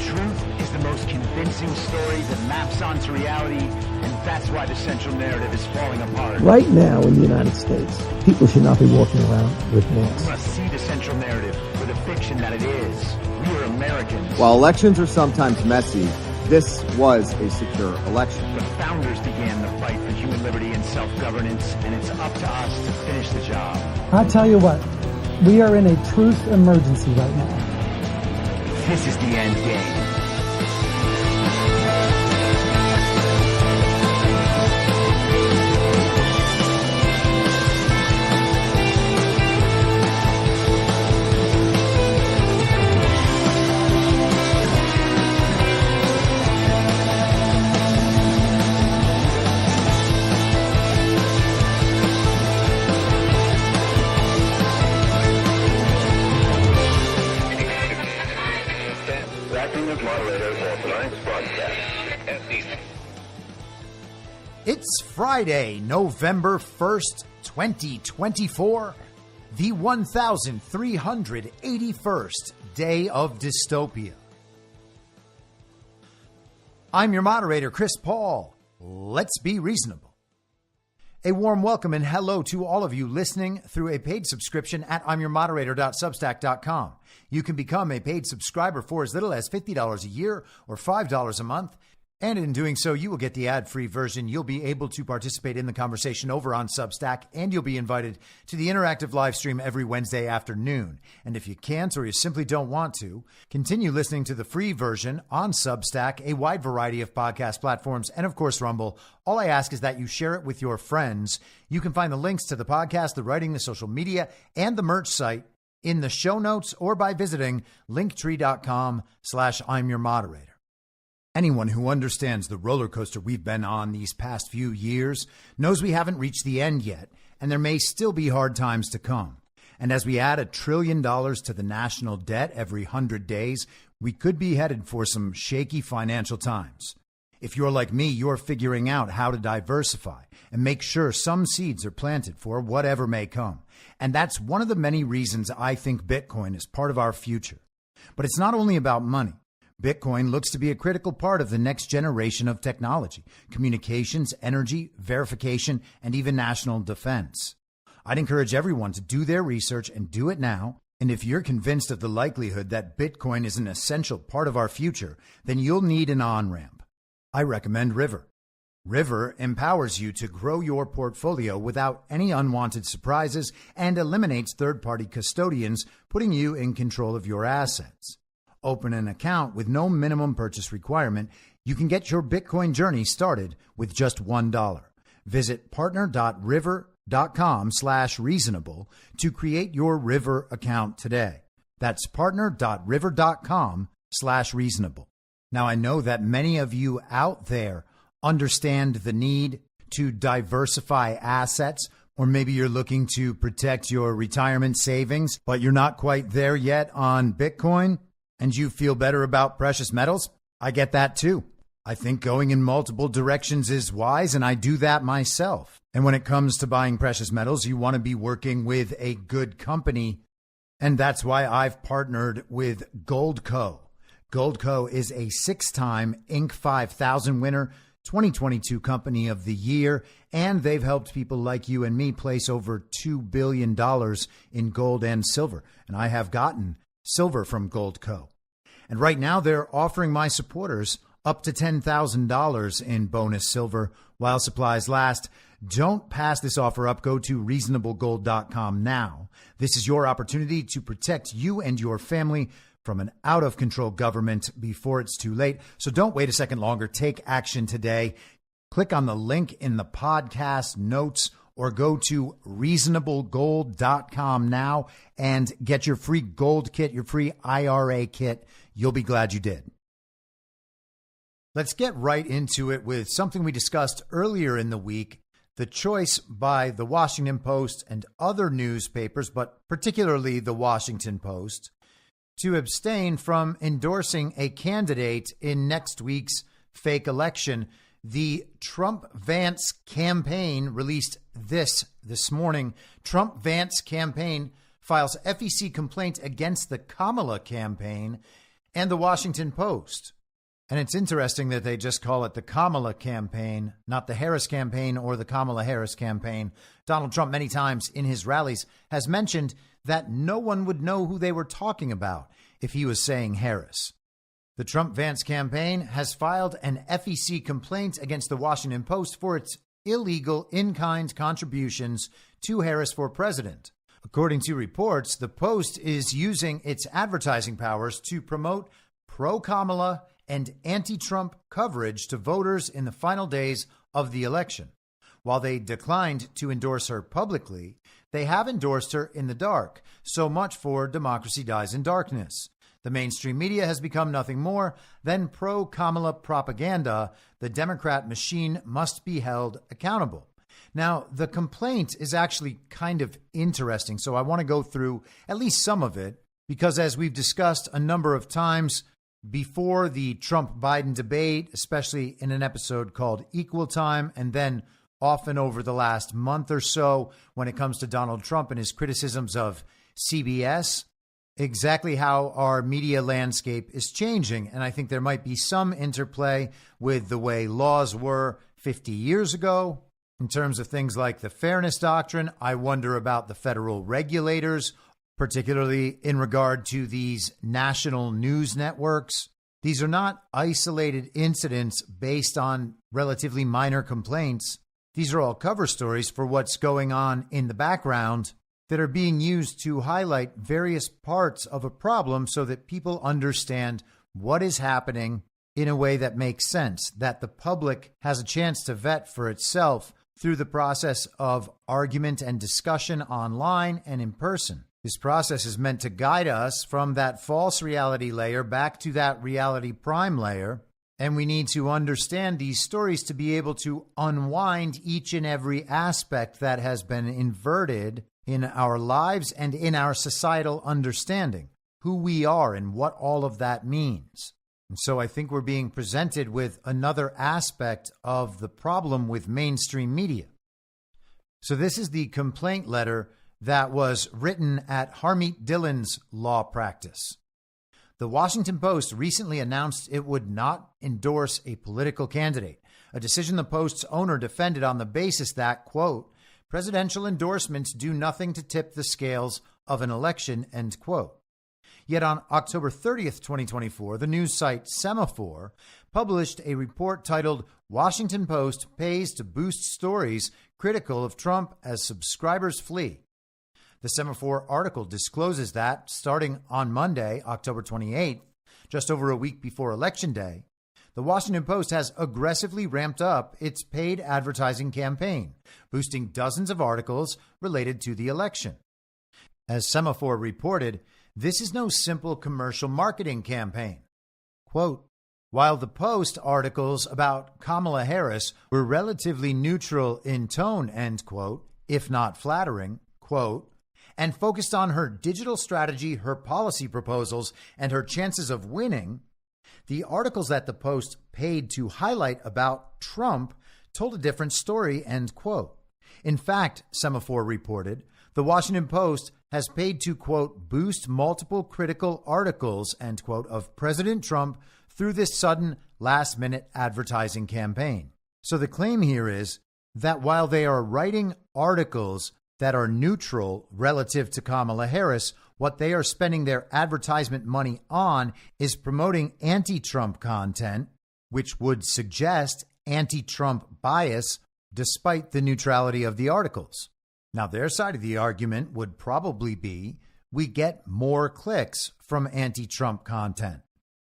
Truth is the most convincing story that maps onto reality, and that's why the central narrative is falling apart. Right now in the United States, people should not be walking around with masks. We must see the central narrative for the fiction that it is. We are Americans. While elections are sometimes messy, this was a secure election. The founders began the fight for human liberty and self-governance, and it's up to us to finish the job. I tell you what, we are in a truth emergency right now. This is the end game. It's Friday, November 1st, 2024, the 1381st day of dystopia. I'm your moderator, Chris Paul. Let's be reasonable. A warm welcome and hello to all of you listening through a paid subscription at imyourmoderator.substack.com. You can become a paid subscriber for as little as $50 a year or $5 a month. And in doing so, you will get the ad-free version. You'll be able to participate in the conversation over on Substack, and you'll be invited to the interactive live stream every Wednesday afternoon. And if you can't or you simply don't want to, continue listening to the free version on Substack, a wide variety of podcast platforms, and of course, Rumble. All I ask is that you share it with your friends. You can find the links to the podcast, the writing, the social media, and the merch site in the show notes or by visiting linktree.com/I'mYourModerator. Anyone who understands the roller coaster we've been on these past few years knows we haven't reached the end yet, and there may still be hard times to come. And as we add $1 trillion to the national debt every 100 days, we could be headed for some shaky financial times. If you're like me, you're figuring out how to diversify and make sure some seeds are planted for whatever may come. And that's one of the many reasons I think Bitcoin is part of our future. But it's not only about money. Bitcoin looks to be a critical part of the next generation of technology, communications, energy, verification, and even national defense. I'd encourage everyone to do their research and do it now. And if you're convinced of the likelihood that Bitcoin is an essential part of our future, then you'll need an on-ramp. I recommend River. River empowers you to grow your portfolio without any unwanted surprises and eliminates third-party custodians, putting you in control of your assets. Open an account with no minimum purchase requirement. You can get your Bitcoin journey started with just $1. Visit partner.river.com/reasonable to create your River account today. That's partner.river.com/reasonable. Now, I know that many of you out there understand the need to diversify assets, or maybe you're looking to protect your retirement savings, but you're not quite there yet on Bitcoin. And you feel better about precious metals? I get that too. I think going in multiple directions is wise, and I do that myself. And when it comes to buying precious metals, you want to be working with a good company. And that's why I've partnered with Goldco. Goldco is a 6-time Inc. 5000 winner, 2022 Company of the Year, and they've helped people like you and me place over $2 billion in gold and silver. And I have gotten silver from Goldco. And right now they're offering my supporters up to $10,000 in bonus silver while supplies last. Don't pass this offer up. Go to reasonablegold.com now. This is your opportunity to protect you and your family from an out-of-control government before it's too late. So don't wait a second longer. Take action today. Click on the link in the podcast notes or go to reasonablegold.com now and get your free gold kit, your free IRA kit. You'll be glad you did. Let's get right into it with something we discussed earlier in the week, the choice by the Washington Post and other newspapers, but particularly the Washington Post, to abstain from endorsing a candidate in next week's fake election. The Trump-Vance campaign released this morning. Trump-Vance campaign files FEC complaint against the Kamala campaign. and the Washington Post. And it's interesting that they just call it the Kamala campaign, not the Harris campaign or the Kamala Harris campaign. Donald Trump, many times in his rallies, has mentioned that no one would know who they were talking about if he was saying Harris. The Trump-Vance campaign has filed an FEC complaint against the Washington Post for its illegal in-kind contributions to Harris for president. According to reports, the Post is using its advertising powers to promote pro-Kamala and anti-Trump coverage to voters in the final days of the election. While they declined to endorse her publicly, they have endorsed her in the dark. So much for democracy dies in darkness. The mainstream media has become nothing more than pro-Kamala propaganda. The Democrat machine must be held accountable. Now, the complaint is actually kind of interesting, so I want to go through at least some of it, because as we've discussed a number of times before the Trump-Biden debate, especially in an episode called Equal Time, and then often over the last month or so when it comes to Donald Trump and his criticisms of CBS, exactly how our media landscape is changing. And I think there might be some interplay with the way laws were 50 years ago in terms of things like the fairness doctrine. I wonder about the federal regulators, particularly in regard to these national news networks. These are not isolated incidents based on relatively minor complaints. These are all cover stories for what's going on in the background that are being used to highlight various parts of a problem so that people understand what is happening in a way that makes sense, that the public has a chance to vet for itself through the process of argument and discussion online and in person. This process is meant to guide us from that false reality layer back to that reality prime layer. And we need to understand these stories to be able to unwind each and every aspect that has been inverted in our lives and in our societal understanding, who we are and what all of that means. And so I think we're being presented with another aspect of the problem with mainstream media. So this is the complaint letter that was written at Harmeet Dillon's law practice. The Washington Post recently announced it would not endorse a political candidate, a decision the Post's owner defended on the basis that, quote, presidential endorsements do nothing to tip the scales of an election, end quote. Yet on October 30th, 2024, the news site Semaphore published a report titled Washington Post Pays to Boost Stories Critical of Trump as Subscribers Flee. The Semaphore article discloses that, starting on Monday, October 28th, just over a week before Election Day, the Washington Post has aggressively ramped up its paid advertising campaign, boosting dozens of articles related to the election. As Semaphore reported, this is no simple commercial marketing campaign. Quote, while the Post articles about Kamala Harris were relatively neutral in tone, end quote, if not flattering, quote, and focused on her digital strategy, her policy proposals, and her chances of winning, the articles that the Post paid to highlight about Trump told a different story, end quote. In fact, Semaphore reported, the Washington Post has paid to, quote, boost multiple critical articles, end quote, of President Trump through this sudden last-minute advertising campaign. So the claim here is that while they are writing articles that are neutral relative to Kamala Harris, what they are spending their advertisement money on is promoting anti-Trump content, which would suggest anti-Trump bias despite the neutrality of the articles. Now, their side of the argument would probably be we get more clicks from anti-Trump content.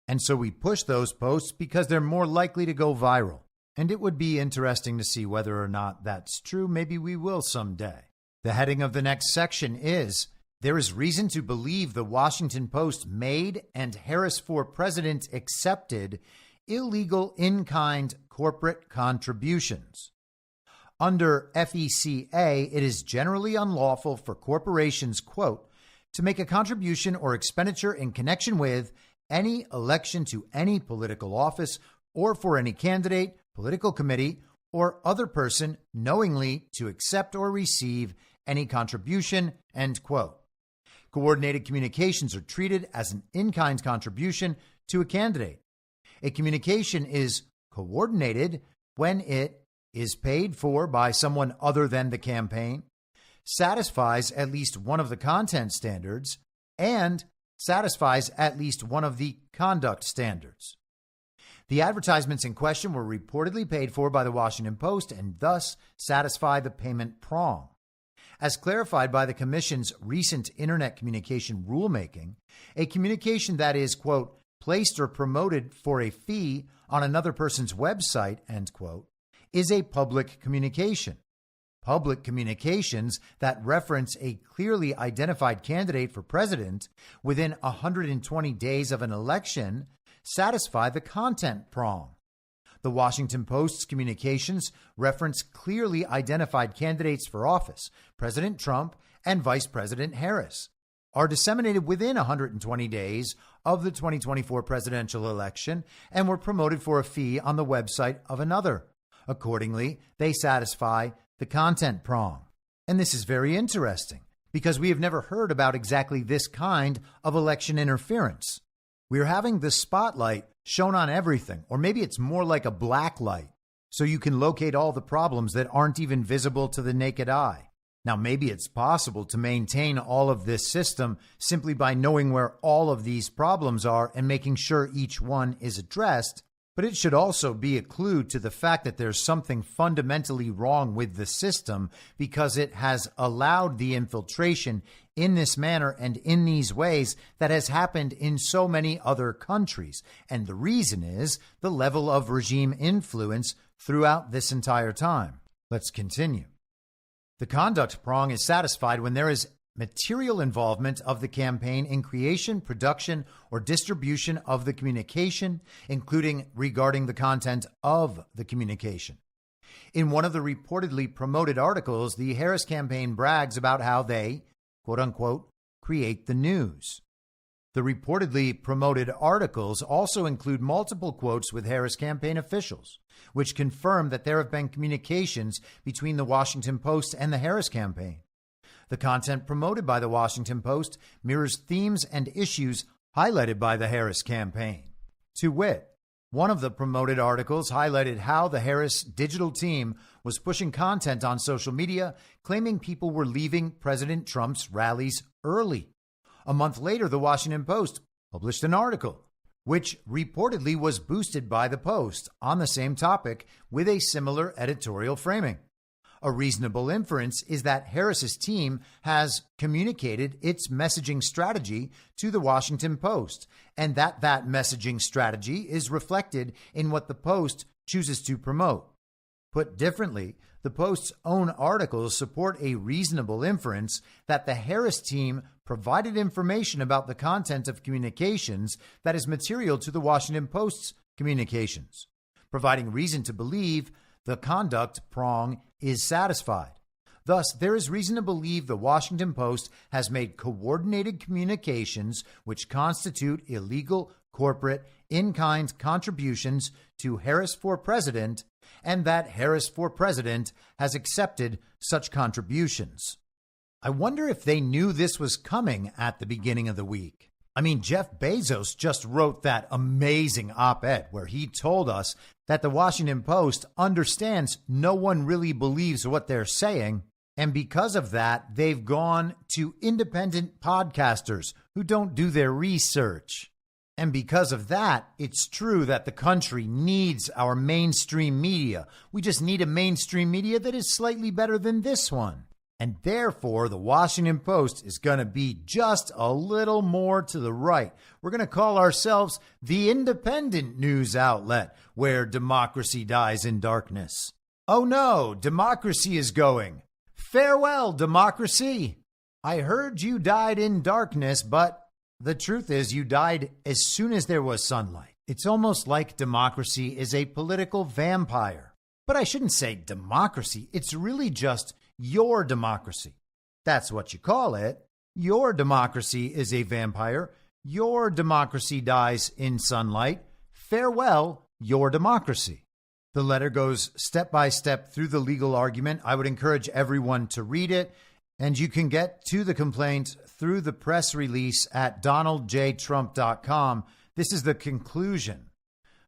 And so we push those posts because they're more likely to go viral. And it would be interesting to see whether or not that's true. Maybe we will someday. The heading of the next section is, there is reason to believe the Washington Post made and Harris for president accepted illegal in-kind corporate contributions. Under FECA, it is generally unlawful for corporations, quote, to make a contribution or expenditure in connection with any election to any political office or for any candidate, political committee, or other person knowingly to accept or receive any contribution, end quote. Coordinated communications are treated as an in-kind contribution to a candidate. A communication is coordinated when it is paid for by someone other than the campaign, satisfies at least one of the content standards, and satisfies at least one of the conduct standards. The advertisements in question were reportedly paid for by the Washington Post and thus satisfy the payment prong. As clarified by the Commission's recent Internet communication rulemaking, a communication that is, quote, placed or promoted for a fee on another person's website, end quote, is a public communication. Public communications that reference a clearly identified candidate for president within 120 days of an election satisfy the content prong. The Washington Post's communications reference clearly identified candidates for office, President Trump and Vice President Harris, are disseminated within 120 days of the 2024 presidential election and were promoted for a fee on the website of another. Accordingly, they satisfy the content prong. And this is very interesting because we have never heard about exactly this kind of election interference. We're having the spotlight shown on everything, or maybe it's more like a black light, so you can locate all the problems that aren't even visible to the naked eye. Now, maybe it's possible to maintain all of this system simply by knowing where all of these problems are and making sure each one is addressed, but it should also be a clue to the fact that there's something fundamentally wrong with the system because it has allowed the infiltration in this manner and in these ways that has happened in so many other countries. And the reason is the level of regime influence throughout this entire time. Let's continue. The conduct prong is satisfied when there is material involvement of the campaign in creation, production, or distribution of the communication, including regarding the content of the communication. In one of the reportedly promoted articles, the Harris campaign brags about how they, quote unquote, create the news. The reportedly promoted articles also include multiple quotes with Harris campaign officials, which confirm that there have been communications between the Washington Post and the Harris campaign. The content promoted by the Washington Post mirrors themes and issues highlighted by the Harris campaign. To wit, one of the promoted articles highlighted how the Harris digital team was pushing content on social media, claiming people were leaving President Trump's rallies early. A month later, the Washington Post published an article, which reportedly was boosted by the Post on the same topic with a similar editorial framing. A reasonable inference is that Harris's team has communicated its messaging strategy to the Washington Post, and that messaging strategy is reflected in what the Post chooses to promote. Put differently, the Post's own articles support a reasonable inference that the Harris team provided information about the content of communications that is material to the Washington Post's communications, providing reason to believe the conduct prong is satisfied. Thus, there is reason to believe the Washington Post has made coordinated communications which constitute illegal, corporate, in-kind contributions to Harris for president, and that Harris for president has accepted such contributions. I wonder if they knew this was coming at the beginning of the week. I mean, Jeff Bezos just wrote that amazing op-ed where he told us that the Washington Post understands no one really believes what they're saying. And because of that, they've gone to independent podcasters who don't do their research. And because of that, it's true that the country needs our mainstream media. We just need a mainstream media that is slightly better than this one. And therefore, the Washington Post is going to be just a little more to the right. We're going to call ourselves the independent news outlet where democracy dies in darkness. Oh no, democracy is going. Farewell, democracy. I heard you died in darkness, but the truth is you died as soon as there was sunlight. It's almost like democracy is a political vampire. But I shouldn't say democracy. It's really just your democracy. That's what you call it. Your democracy is a vampire. Your democracy dies in sunlight. Farewell, your democracy. The letter goes step by step through the legal argument. I would encourage everyone to read it, and you can get to the complaint through the press release at donaldjtrump.com, this is the conclusion.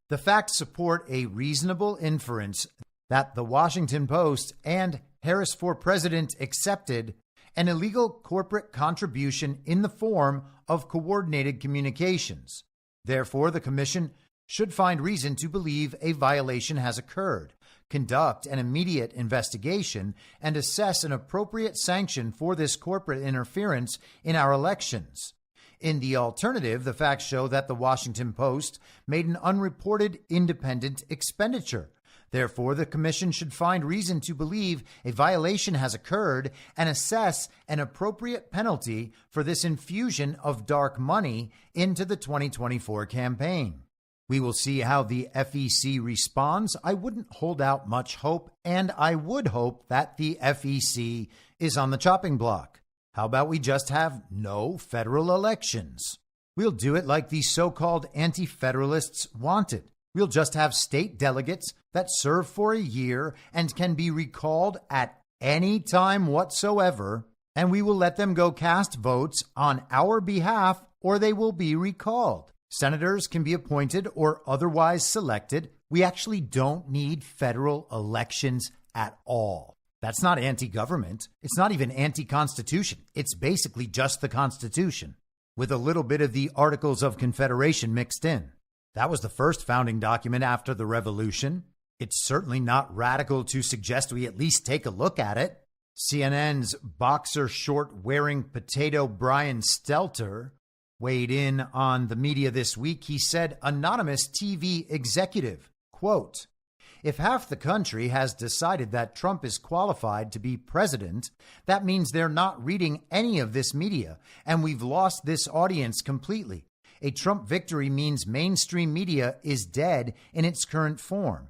The facts support a reasonable inference that the Washington Post and Harris for President accepted an illegal corporate contribution in the form of coordinated communications. Therefore, the commission should find reason to believe a violation has occurred, conduct an immediate investigation, and assess an appropriate sanction for this corporate interference in our elections. In the alternative, the facts show that the Washington Post made an unreported independent expenditure. Therefore, the commission should find reason to believe a violation has occurred and assess an appropriate penalty for this infusion of dark money into the 2024 campaign. We will see how the FEC responds. I wouldn't hold out much hope, and I would hope that the FEC is on the chopping block. How about we just have no federal elections? We'll do it like the so-called anti-federalists wanted. We'll just have state delegates that serve for a year and can be recalled at any time whatsoever, and we will let them go cast votes on our behalf, or they will be recalled. Senators can be appointed or otherwise selected. We actually don't need federal elections at all. That's not anti-government. It's not even anti-constitution. It's basically just the Constitution, with a little bit of the Articles of Confederation mixed in. That was the first founding document after the Revolution. It's certainly not radical to suggest we at least take a look at it. CNN's boxer short-wearing potato Brian Stelter weighed in on the media this week. He said, anonymous TV executive, quote, if half the country has decided that Trump is qualified to be president, that means they're not reading any of this media, and we've lost this audience completely. A Trump victory means mainstream media is dead in its current form.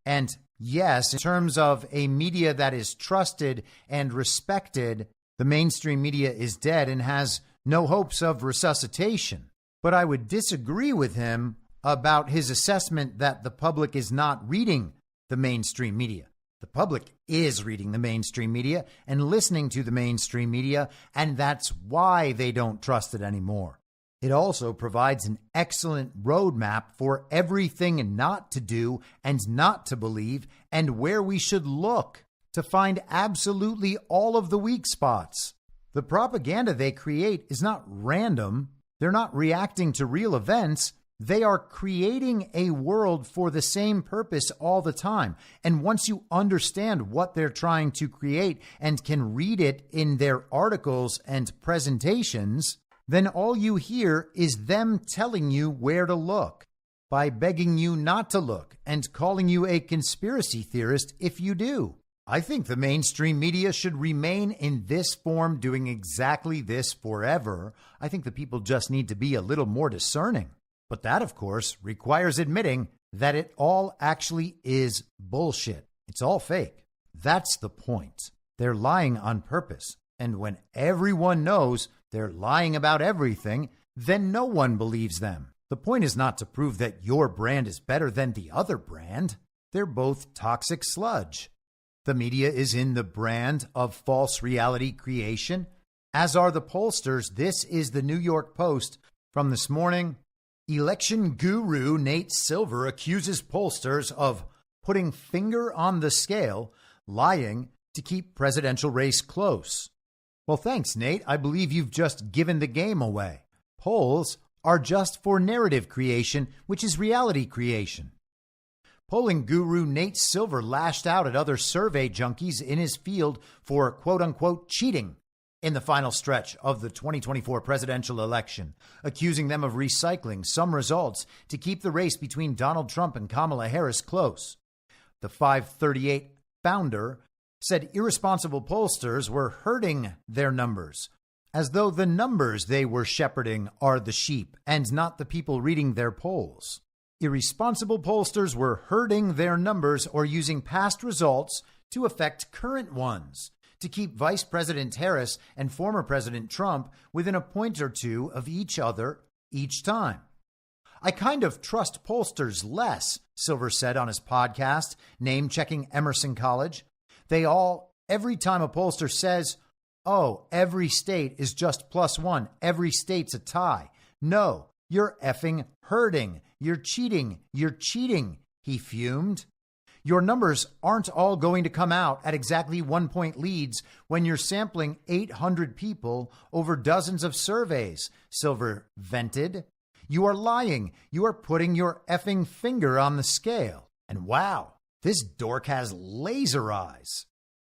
And yes, in terms of a media that is trusted and respected, the mainstream media is dead and has no hopes of resuscitation. But I would disagree with him about his assessment that the public is not reading the mainstream media. The public is reading the mainstream media and listening to the mainstream media, and that's why they don't trust it anymore. It also provides an excellent roadmap for everything not to do and not to believe, and where we should look to find absolutely all of the weak spots. The propaganda they create is not random. They're not reacting to real events. They are creating a world for the same purpose all the time. And once you understand what they're trying to create and can read it in their articles and presentations, then all you hear is them telling you where to look by begging you not to look and calling you a conspiracy theorist if you do. I think the mainstream media should remain in this form, doing exactly this forever. I think the people just need to be a little more discerning. But that, of course, requires admitting that it all actually is bullshit. It's all fake. That's the point. They're lying on purpose. And when everyone knows they're lying about everything, then no one believes them. The point is not to prove that your brand is better than the other brand. They're both toxic sludge. The media is in the brand of false reality creation, as are the pollsters. This is the New York Post from this morning. Election guru Nate Silver accuses pollsters of putting finger on the scale, lying to keep presidential race close. Well, thanks, Nate. I believe you've just given the game away. Polls are just for narrative creation, which is reality creation. Polling guru Nate Silver lashed out at other survey junkies in his field for quote-unquote cheating in the final stretch of the 2024 presidential election, accusing them of recycling some results to keep the race between Donald Trump and Kamala Harris close. The 538 founder said irresponsible pollsters were hurting their numbers, as though the numbers they were shepherding are the sheep and not the people reading their polls. Irresponsible pollsters were hurting their numbers or using past results to affect current ones, to keep Vice President Harris and former President Trump within a point or two of each other each time. I kind of trust pollsters less, Silver said on his podcast, name-checking Emerson College. They all, every time a pollster says, oh, every state is just +1. Every state's a tie. No, you're effing hurting. You're cheating. You're cheating, he fumed. Your numbers aren't all going to come out at exactly 1 point leads when you're sampling 800 people over dozens of surveys, Silver vented. You are lying. You are putting your effing finger on the scale. And wow, this dork has laser eyes.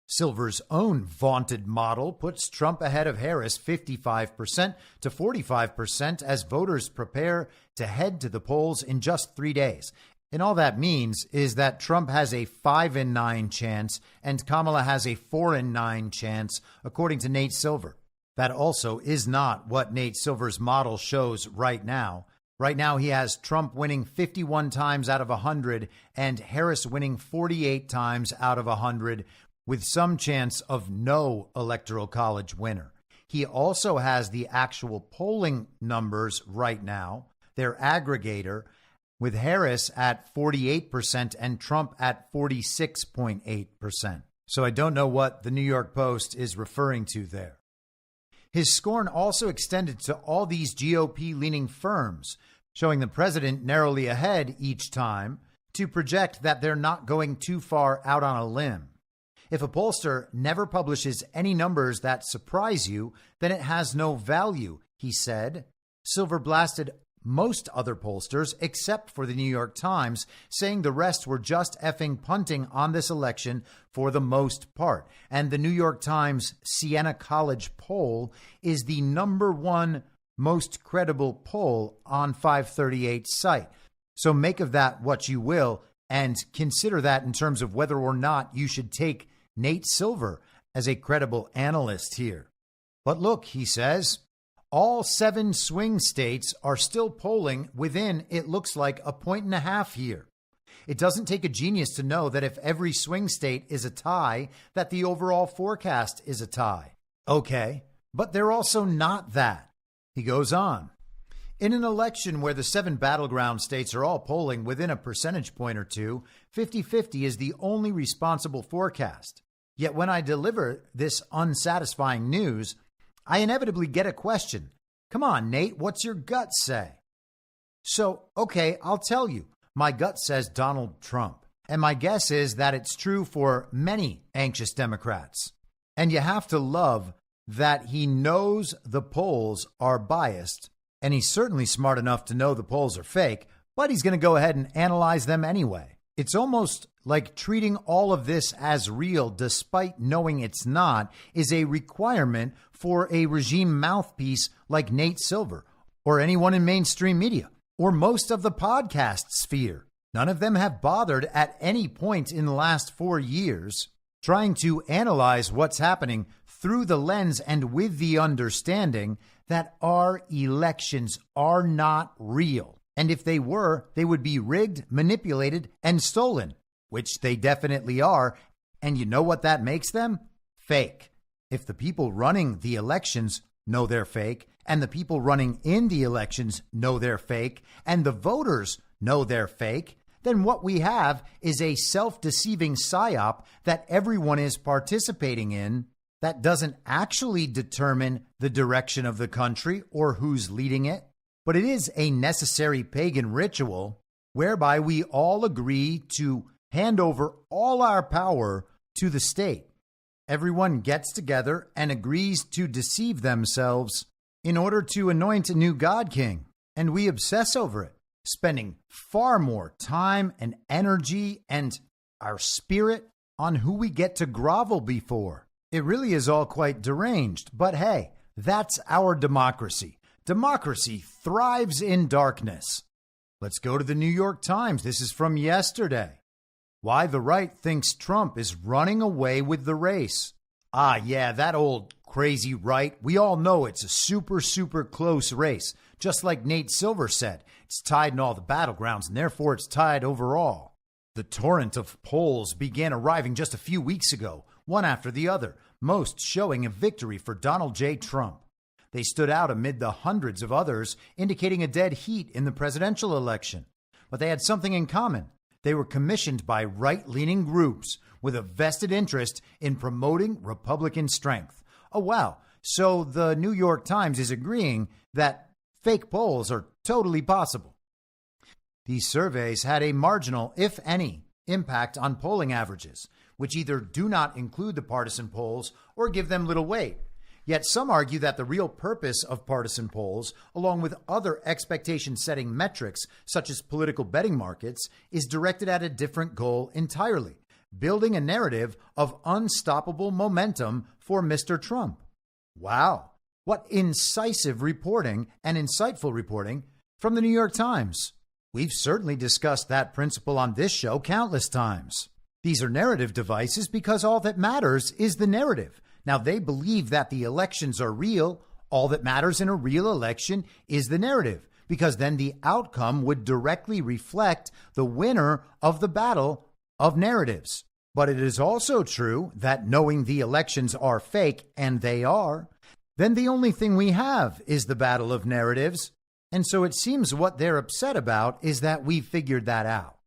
Silver's own vaunted model puts Trump ahead of Harris 55% to 45% as voters prepare to head to the polls in just 3 days. And all that means is that Trump has a 5 in 9 chance and Kamala has a 4 in 9 chance, according to Nate Silver. That also is not what Nate Silver's model shows right now. Right now, he has Trump winning 51 times out of 100 and Harris winning 48 times out of 100, with some chance of no electoral college winner. He also has the actual polling numbers right now, their aggregator, with Harris at 48% and Trump at 46.8%. So I don't know what the New York Post is referring to there. His scorn also extended to all these GOP-leaning firms, showing the president narrowly ahead each time to project that they're not going too far out on a limb. If a pollster never publishes any numbers that surprise you, then it has no value, he said. Silver blasted most other pollsters except for the New York Times, saying the rest were just effing punting on this election for the most part. And the New York Times Siena College poll is the #1 most credible poll on 538's site. So make of that what you will, and consider that in terms of whether or not you should take Nate Silver as a credible analyst here. But look, he says, all 7 swing states are still polling within, it looks like, 1.5 points here. It doesn't take a genius to know that if every swing state is a tie, that the overall forecast is a tie. Okay, but they're also not that. He goes on. In an election where the 7 battleground states are all polling within a percentage point or two, 50-50 is the only responsible forecast. Yet when I deliver this unsatisfying news, I inevitably get a question. Come on, Nate, what's your gut say? So, okay, I'll tell you. My gut says Donald Trump. And my guess is that it's true for many anxious Democrats. And you have to love that he knows the polls are biased. And he's certainly smart enough to know the polls are fake, but he's going to go ahead and analyze them anyway. It's almost like treating all of this as real, despite knowing it's not, is a requirement for a regime mouthpiece like Nate Silver or anyone in mainstream media or most of the podcast sphere. None of them have bothered at any point in the last 4 years trying to analyze what's happening through the lens and with the understanding that our elections are not real. And if they were, they would be rigged, manipulated, and stolen, which they definitely are. And you know what that makes them? Fake. If the people running the elections know they're fake, and the people running in the elections know they're fake, and the voters know they're fake, then what we have is a self-deceiving psyop that everyone is participating in that doesn't actually determine the direction of the country or who's leading it. But it is a necessary pagan ritual whereby we all agree to hand over all our power to the state. Everyone gets together and agrees to deceive themselves in order to anoint a new God King. And we obsess over it, spending far more time and energy and our spirit on who we get to grovel before. It really is all quite deranged. But hey, that's our democracy. Democracy thrives in darkness. Let's go to the New York Times. This is from yesterday. Why the right thinks Trump is running away with the race. Ah, yeah, that old crazy right. We all know it's a super, super close race. Just like Nate Silver said, it's tied in all the battlegrounds, and therefore it's tied overall. The torrent of polls began arriving just a few weeks ago, one after the other, most showing a victory for Donald J. Trump. They stood out amid the hundreds of others, indicating a dead heat in the presidential election. But they had something in common. They were commissioned by right-leaning groups with a vested interest in promoting Republican strength. Oh, wow. So the New York Times is agreeing that fake polls are totally possible. These surveys had a marginal, if any, impact on polling averages, which either do not include the partisan polls or give them little weight. Yet some argue that the real purpose of partisan polls, along with other expectation-setting metrics such as political betting markets, is directed at a different goal entirely: building a narrative of unstoppable momentum for Mr. Trump. Wow, what incisive reporting and insightful reporting from the New York Times. We've certainly discussed that principle on this show countless times. These are narrative devices because all that matters is the narrative. Now, they believe that the elections are real. All that matters in a real election is the narrative, because then the outcome would directly reflect the winner of the battle of narratives. But it is also true that knowing the elections are fake, and they are, then the only thing we have is the battle of narratives. And so it seems what they're upset about is that we figured that out.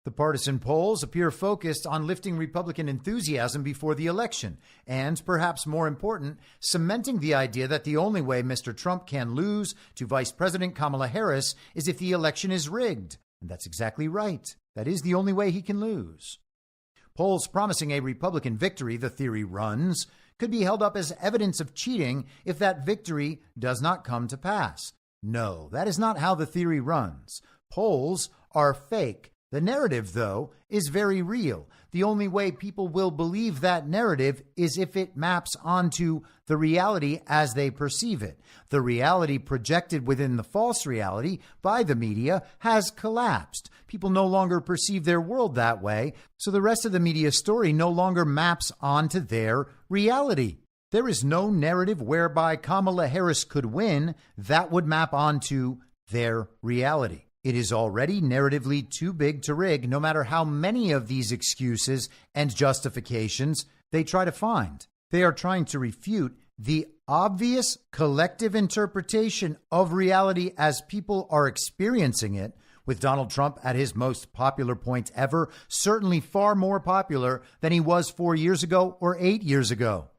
The partisan polls appear focused on lifting Republican enthusiasm before the election and, perhaps more important, cementing the idea that the only way Mr. Trump can lose to Vice President Kamala Harris is if the election is rigged. And that's exactly right. That is the only way he can lose. Polls promising a Republican victory, the theory runs, could be held up as evidence of cheating if that victory does not come to pass. No, that is not how the theory runs. Polls are fake. The narrative, though, is very real. The only way people will believe that narrative is if it maps onto the reality as they perceive it. The reality projected within the false reality by the media has collapsed. People no longer perceive their world that way, so the rest of the media story no longer maps onto their reality. There is no narrative whereby Kamala Harris could win that would map onto their reality. It is already narratively too big to rig, no matter how many of these excuses and justifications they try to find. They are trying to refute the obvious collective interpretation of reality as people are experiencing it, with Donald Trump at his most popular point ever, certainly far more popular than he was 4 years ago or 8 years ago.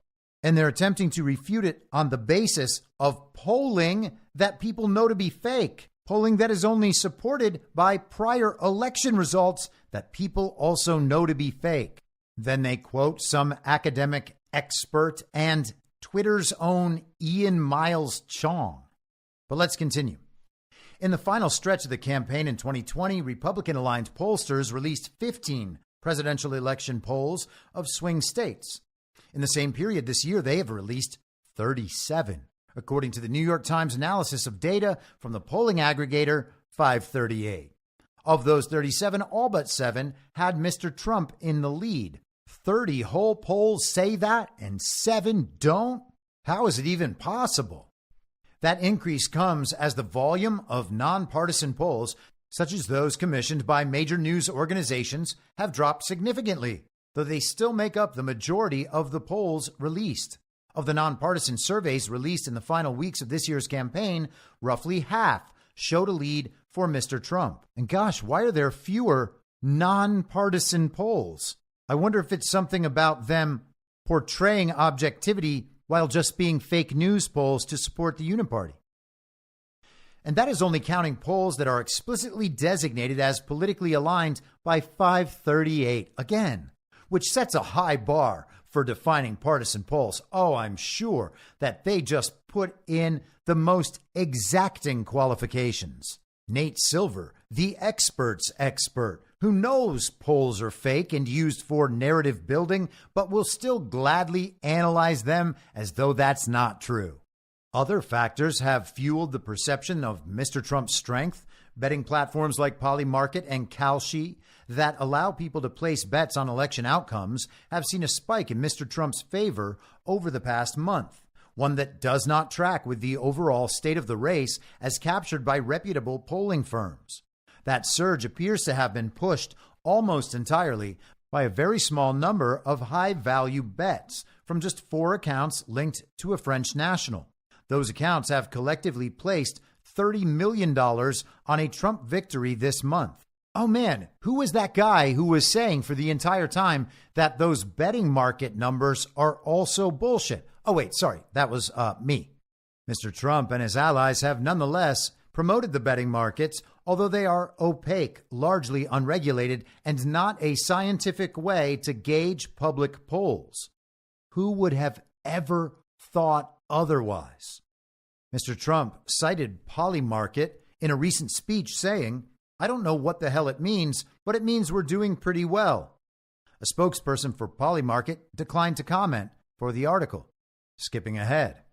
And they're attempting to refute it on the basis of polling that people know to be fake. Polling that is only supported by prior election results that people also know to be fake. Then they quote some academic expert and Twitter's own Ian Miles Chong. But let's continue. In the final stretch of the campaign in 2020, Republican-aligned pollsters released 15 presidential election polls of swing states. In the same period this year, they have released 37. According to the New York Times analysis of data from the polling aggregator 538. Of those 37, all but 7 had Mr. Trump in the lead. 30 whole polls say that and 7 don't? How is it even possible? That increase comes as the volume of nonpartisan polls, such as those commissioned by major news organizations, have dropped significantly, though they still make up the majority of the polls released. Of the nonpartisan surveys released in the final weeks of this year's campaign, roughly half showed a lead for Mr. Trump. And gosh, why are there fewer nonpartisan polls? I wonder if it's something about them portraying objectivity while just being fake news polls to support the Uniparty. And that is only counting polls that are explicitly designated as politically aligned by 538 again, which sets a high bar for defining partisan polls. Oh, I'm sure that they just put in the most exacting qualifications. Nate Silver, the expert's expert, who knows polls are fake and used for narrative building, but will still gladly analyze them as though that's not true. Other factors have fueled the perception of Mr. Trump's strength. Betting platforms like Polymarket and Kalshi that allow people to place bets on election outcomes have seen a spike in Mr. Trump's favor over the past month, one that does not track with the overall state of the race as captured by reputable polling firms. That surge appears to have been pushed almost entirely by a very small number of high-value bets from just 4 accounts linked to a French national. Those accounts have collectively placed $30 million on a Trump victory this month. Oh man, who was that guy who was saying for the entire time that those betting market numbers are also bullshit? Oh, wait, sorry. That was me. Mr. Trump and his allies have nonetheless promoted the betting markets, although they are opaque, largely unregulated, and not a scientific way to gauge public polls. Who would have ever thought otherwise? Mr. Trump cited Polymarket in a recent speech saying, "I don't know what the hell it means, but it means we're doing pretty well." A spokesperson for Polymarket declined to comment for the article. Skipping ahead.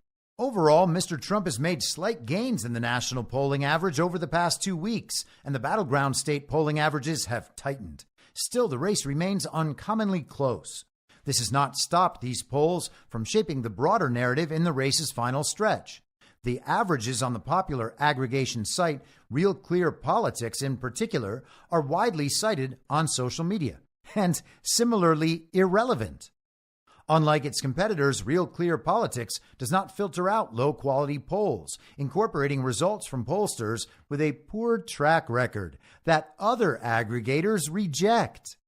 Overall, Mr. Trump has made slight gains in the national polling average over the past 2 weeks, and the battleground state polling averages have tightened. Still, the race remains uncommonly close. This has not stopped these polls from shaping the broader narrative in the race's final stretch. The averages on the popular aggregation site Real Clear Politics in particular are widely cited on social media and similarly irrelevant. Unlike its competitors, Real Clear Politics does not filter out low-quality polls, incorporating results from pollsters with a poor track record that other aggregators reject.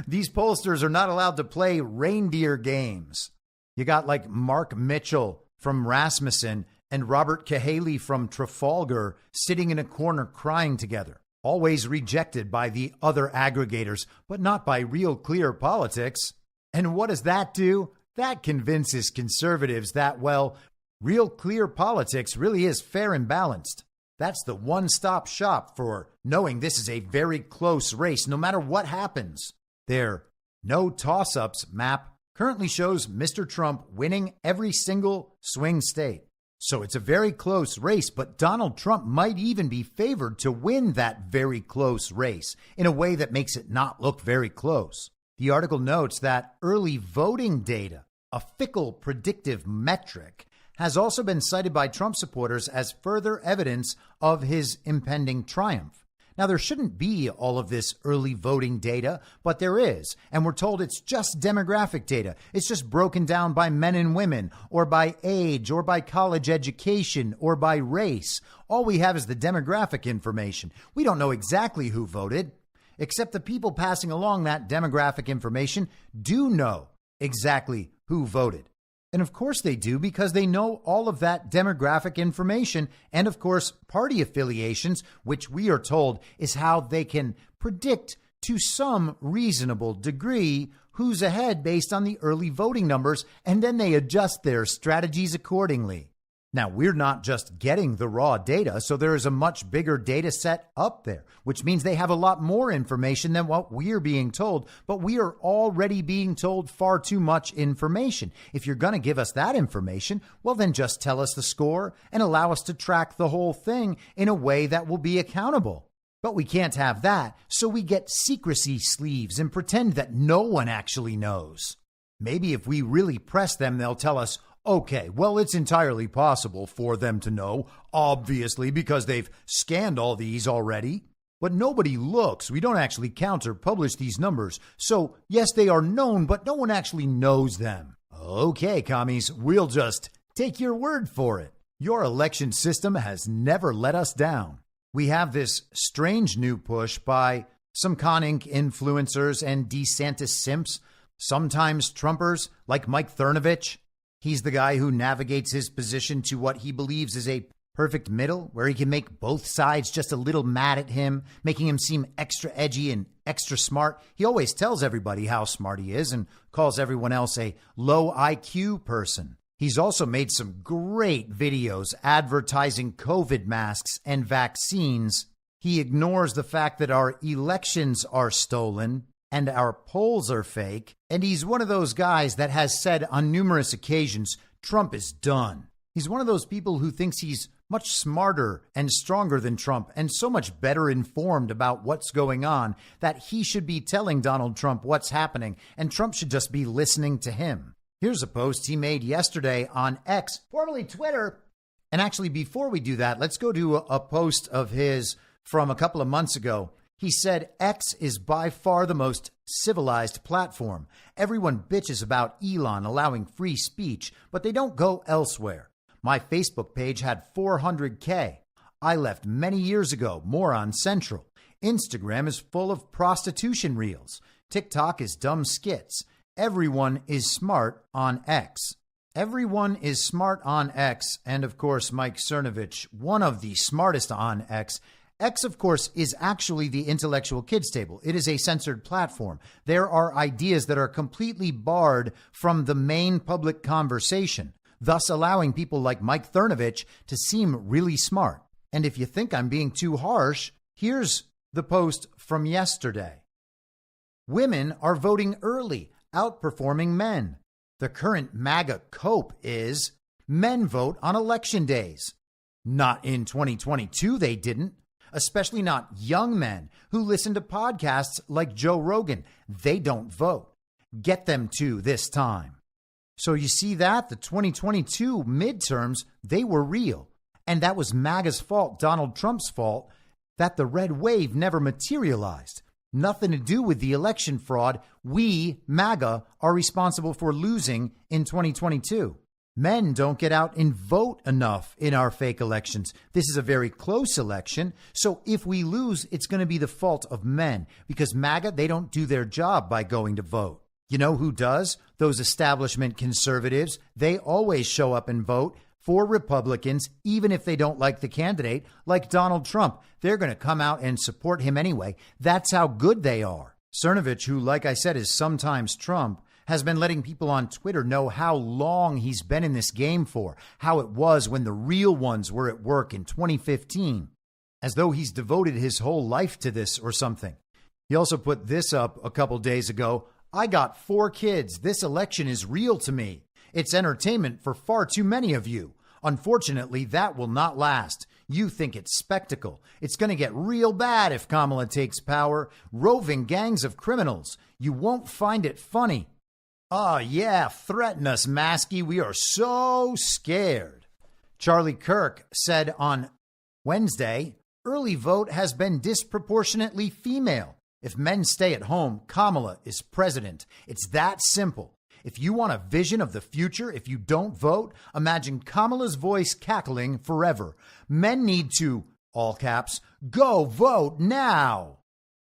These pollsters are not allowed to play reindeer games. You got like Mark Mitchell from Rasmussen and Robert Cahaley from Trafalgar sitting in a corner crying together. Always rejected by the other aggregators, but not by Real Clear Politics. And what does that do? That convinces conservatives that, well, Real Clear Politics really is fair and balanced. That's the one-stop shop for knowing this is a very close race, no matter what happens. Their no toss-ups map currently shows Mr. Trump winning every single swing state. So it's a very close race, but Donald Trump might even be favored to win that very close race in a way that makes it not look very close. The article notes that early voting data, a fickle predictive metric, has also been cited by Trump supporters as further evidence of his impending triumph. Now, there shouldn't be all of this early voting data, but there is, and we're told it's just demographic data. It's just broken down by men and women, or by age, or by college education, or by race. All we have is the demographic information. We don't know exactly who voted, except the people passing along that demographic information do know exactly who voted. And of course they do, because they know all of that demographic information and, of course, party affiliations, which we are told is how they can predict to some reasonable degree who's ahead based on the early voting numbers, and then they adjust their strategies accordingly. Now, we're not just getting the raw data, so there is a much bigger data set up there, which means they have a lot more information than what we're being told, but we are already being told far too much information. If you're going to give us that information, well, then just tell us the score and allow us to track the whole thing in a way that will be accountable. But we can't have that, so we get secrecy sleeves and pretend that no one actually knows. Maybe if we really press them, they'll tell us, okay, well, it's entirely possible for them to know, obviously, because they've scanned all these already. But nobody looks. We don't actually count or publish these numbers. So, yes, they are known, but no one actually knows them. Okay, commies, we'll just take your word for it. Your election system has never let us down. We have this strange new push by some Con Inc. influencers and DeSantis simps, sometimes Trumpers like Mike Cernovich. He's the guy who navigates his position to what he believes is a perfect middle, where he can make both sides just a little mad at him, making him seem extra edgy and extra smart. He always tells everybody how smart he is and calls everyone else a low IQ person. He's also made some great videos advertising COVID masks and vaccines. He ignores the fact that our elections are stolen and our polls are fake, and he's one of those guys that has said on numerous occasions, Trump is done. He's one of those people who thinks he's much smarter and stronger than Trump and so much better informed about what's going on that he should be telling Donald Trump what's happening, and Trump should just be listening to him. Here's a post he made yesterday on X, formerly Twitter. And actually, before we do that, let's go to a post of his from a couple of months ago. He said, X is by far the most civilized platform. Everyone bitches about Elon allowing free speech, but they don't go elsewhere. My Facebook page had 400K. I left many years ago, more on Central. Instagram is full of prostitution reels. TikTok is dumb skits. everyone is smart on X. Everyone is smart on X, and of course, Mike Cernovich, one of the smartest on X. X, of course, is actually the intellectual kids table. It is a censored platform. There are ideas that are completely barred from the main public conversation, thus allowing people like Mike Cernovich to seem really smart. And if you think I'm being too harsh, here's the post from yesterday. Women are voting early, outperforming men. The current MAGA cope is men vote on election days. Not in 2022, they didn't. Especially not young men who listen to podcasts like Joe Rogan. They don't vote. Get them to this time. So you see that the 2022 midterms, they were real. And that was MAGA's fault, Donald Trump's fault, that the red wave never materialized. Nothing to do with the election fraud. We, MAGA, are responsible for losing in 2022. Men don't get out and vote enough in our fake elections. This is a very close election. So if we lose, it's going to be the fault of men because MAGA, they don't do their job by going to vote. You know who does? Those establishment conservatives. They always show up and vote for Republicans, even if they don't like the candidate, like Donald Trump. They're going to come out and support him anyway. That's how good they are. Cernovich, who, like I said, is sometimes Trump, has been letting people on Twitter know how long he's been in this game for, how it was when the real ones were at work in 2015, as though he's devoted his whole life to this or something. He also put this up a couple days ago. I got 4 kids. This election is real to me. It's entertainment for far too many of you. Unfortunately, that will not last. You think it's spectacle. It's going to get real bad if Kamala takes power. Roving gangs of criminals. You won't find it funny. Oh, yeah, threaten us, Maskey. We are so scared. Charlie Kirk said on Wednesday, early vote has been disproportionately female. If men stay at home, Kamala is president. It's that simple. If you want a vision of the future, if you don't vote, imagine Kamala's voice cackling forever. Men need to, all caps, go vote now.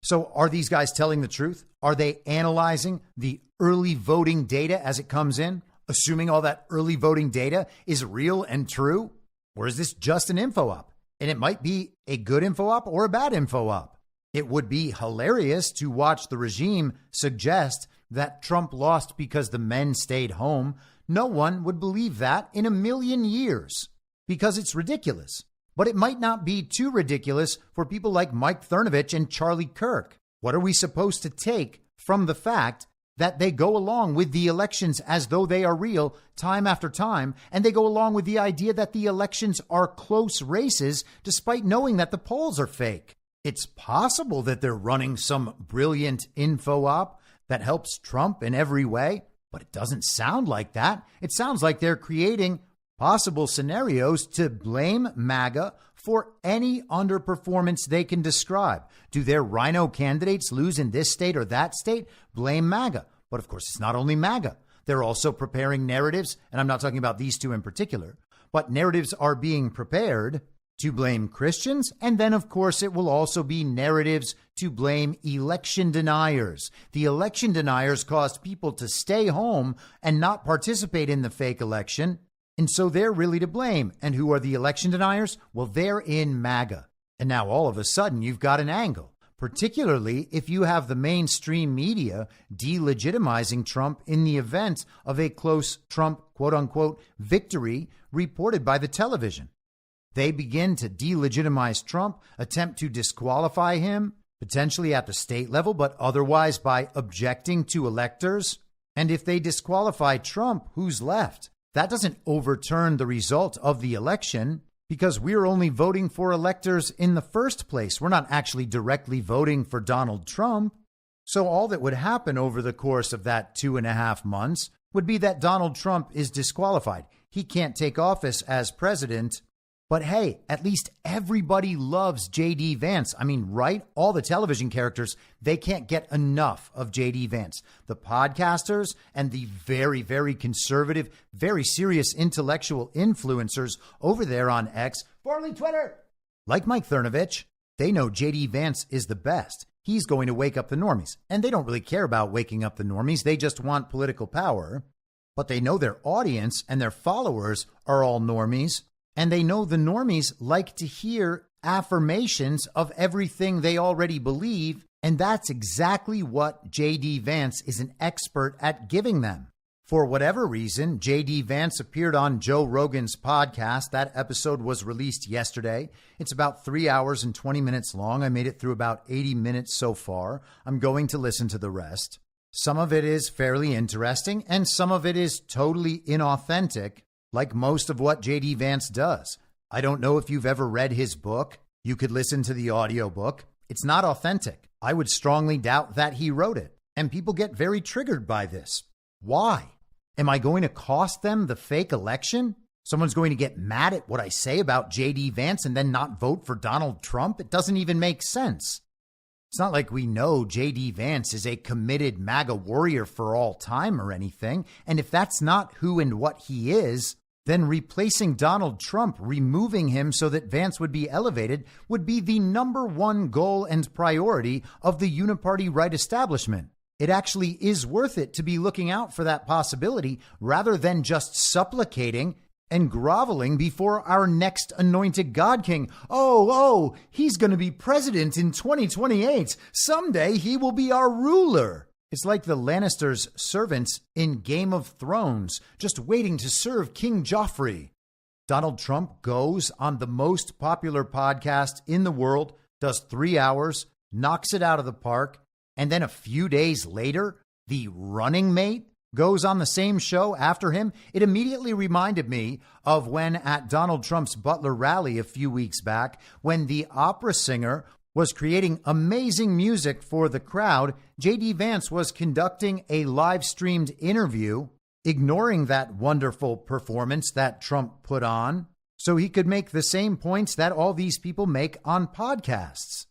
So are these guys telling the truth? Are they analyzing the early voting data as it comes in, assuming all that early voting data is real and true? Or is this just an info op? And it might be a good info op or a bad info op. It would be hilarious to watch the regime suggest that Trump lost because the men stayed home. No one would believe that in a million years because it's ridiculous. But it might not be too ridiculous for people like Mike Cernovich and Charlie Kirk. What are we supposed to take from the fact that they go along with the elections as though they are real time after time, and they go along with the idea that the elections are close races despite knowing that the polls are fake? It's possible that they're running some brilliant info op that helps Trump in every way, but it doesn't sound like that. It sounds like they're creating possible scenarios to blame MAGA for any underperformance they can describe. Do their rhino candidates lose in this state or that state? Blame MAGA. But of course, it's not only MAGA. They're also preparing narratives, and I'm not talking about these two in particular, but narratives are being prepared to blame Christians. And then, of course, it will also be narratives to blame election deniers. The election deniers caused people to stay home and not participate in the fake election. And so they're really to blame. And who are the election deniers? Well, they're in MAGA. And now all of a sudden you've got an angle, particularly if you have the mainstream media delegitimizing Trump in the event of a close Trump, quote unquote, victory reported by the television. They begin to delegitimize Trump, attempt to disqualify him, potentially at the state level, but otherwise by objecting to electors. And if they disqualify Trump, who's left? That doesn't overturn the result of the election because we're only voting for electors in the first place. We're not actually directly voting for Donald Trump. So all that would happen over the course of that 2.5 months would be that Donald Trump is disqualified. He can't take office as president. But hey, at least everybody loves J.D. Vance. I mean, right? All the television characters, they can't get enough of J.D. Vance. The podcasters and the very, very conservative, very serious intellectual influencers over there on X, formerly Twitter, like Mike Cernovich, they know J.D. Vance is the best. he's going to wake up the normies. And they don't really care about waking up the normies. They just want political power. But they know their audience and their followers are all normies. And they know the normies like to hear affirmations of everything they already believe. And that's exactly what J.D. Vance is an expert at giving them. For whatever reason, J.D. Vance appeared on Joe Rogan's podcast. That episode was released yesterday. It's about 3 hours and 20 minutes long. I made it through about 80 minutes so far. I'm going to listen to the rest. Some of it is fairly interesting, and some of it is totally inauthentic, like most of what J.D. Vance does. I don't know if you've ever read his book. You could listen to the audiobook. It's not authentic. I would strongly doubt that he wrote it. And people get very triggered by this. Why? Am I going to cost them the fake election? Someone's going to get mad at what I say about J.D. Vance and then not vote for Donald Trump? It doesn't even make sense. It's not like we know J.D. Vance is a committed MAGA warrior for all time or anything. And if that's not who and what he is, then replacing Donald Trump, removing him so that Vance would be elevated, would be the number one goal and priority of the uniparty right establishment. It actually is worth it to be looking out for that possibility rather than just supplicating and groveling before our next anointed God King. Oh, he's going to be president in 2028. Someday he will be our ruler. It's like the Lannisters' servants in Game of Thrones, just waiting to serve King Joffrey. Donald Trump goes on the most popular podcast in the world, does 3 hours, knocks it out of the park, and then a few days later, the running mate goes on the same show after him. It immediately reminded me of when at Donald Trump's Butler rally a few weeks back, when the opera singer was creating amazing music for the crowd, J.D. Vance was conducting a live-streamed interview, ignoring that wonderful performance that Trump put on, so he could make the same points that all these people make on podcasts.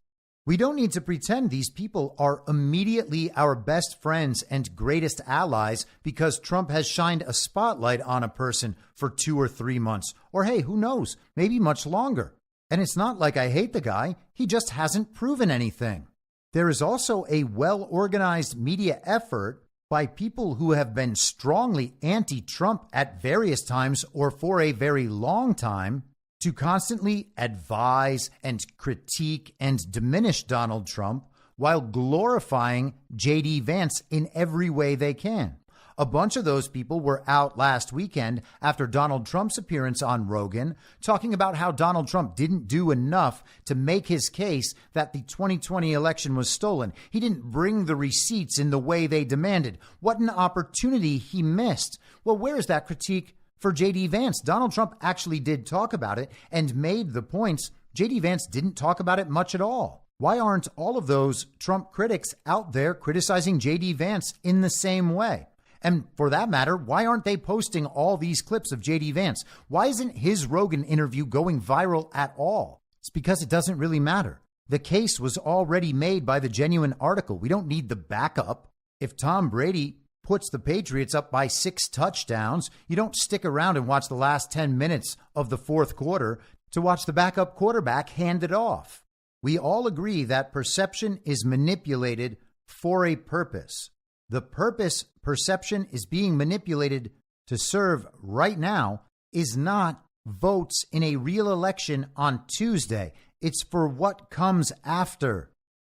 We don't need to pretend these people are immediately our best friends and greatest allies because Trump has shined a spotlight on a person for 2 or 3 months, or hey, who knows, maybe much longer. And it's not like I hate the guy, he just hasn't proven anything. There is also a well-organized media effort by people who have been strongly anti-Trump at various times or for a very long time to constantly advise and critique and diminish Donald Trump while glorifying J.D. Vance in every way they can. A bunch of those people were out last weekend after Donald Trump's appearance on Rogan, talking about how Donald Trump didn't do enough to make his case that the 2020 election was stolen. He didn't bring the receipts in the way they demanded. What an opportunity he missed. Well, where is that critique for J.D. Vance? Donald Trump actually did talk about it and made the points. J.D. Vance didn't talk about it much at all. Why aren't all of those Trump critics out there criticizing J.D. Vance in the same way? And for that matter, why aren't they posting all these clips of J.D. Vance? Why isn't his Rogan interview going viral at all? It's because it doesn't really matter. The case was already made by the genuine article. We don't need the backup. If Tom Brady puts the Patriots up by 6 touchdowns, you don't stick around and watch the last 10 minutes of the fourth quarter to watch the backup quarterback hand it off. We all agree that perception is manipulated for a purpose. The purpose perception is being manipulated to serve right now is not votes in a real election on Tuesday. It's for what comes after.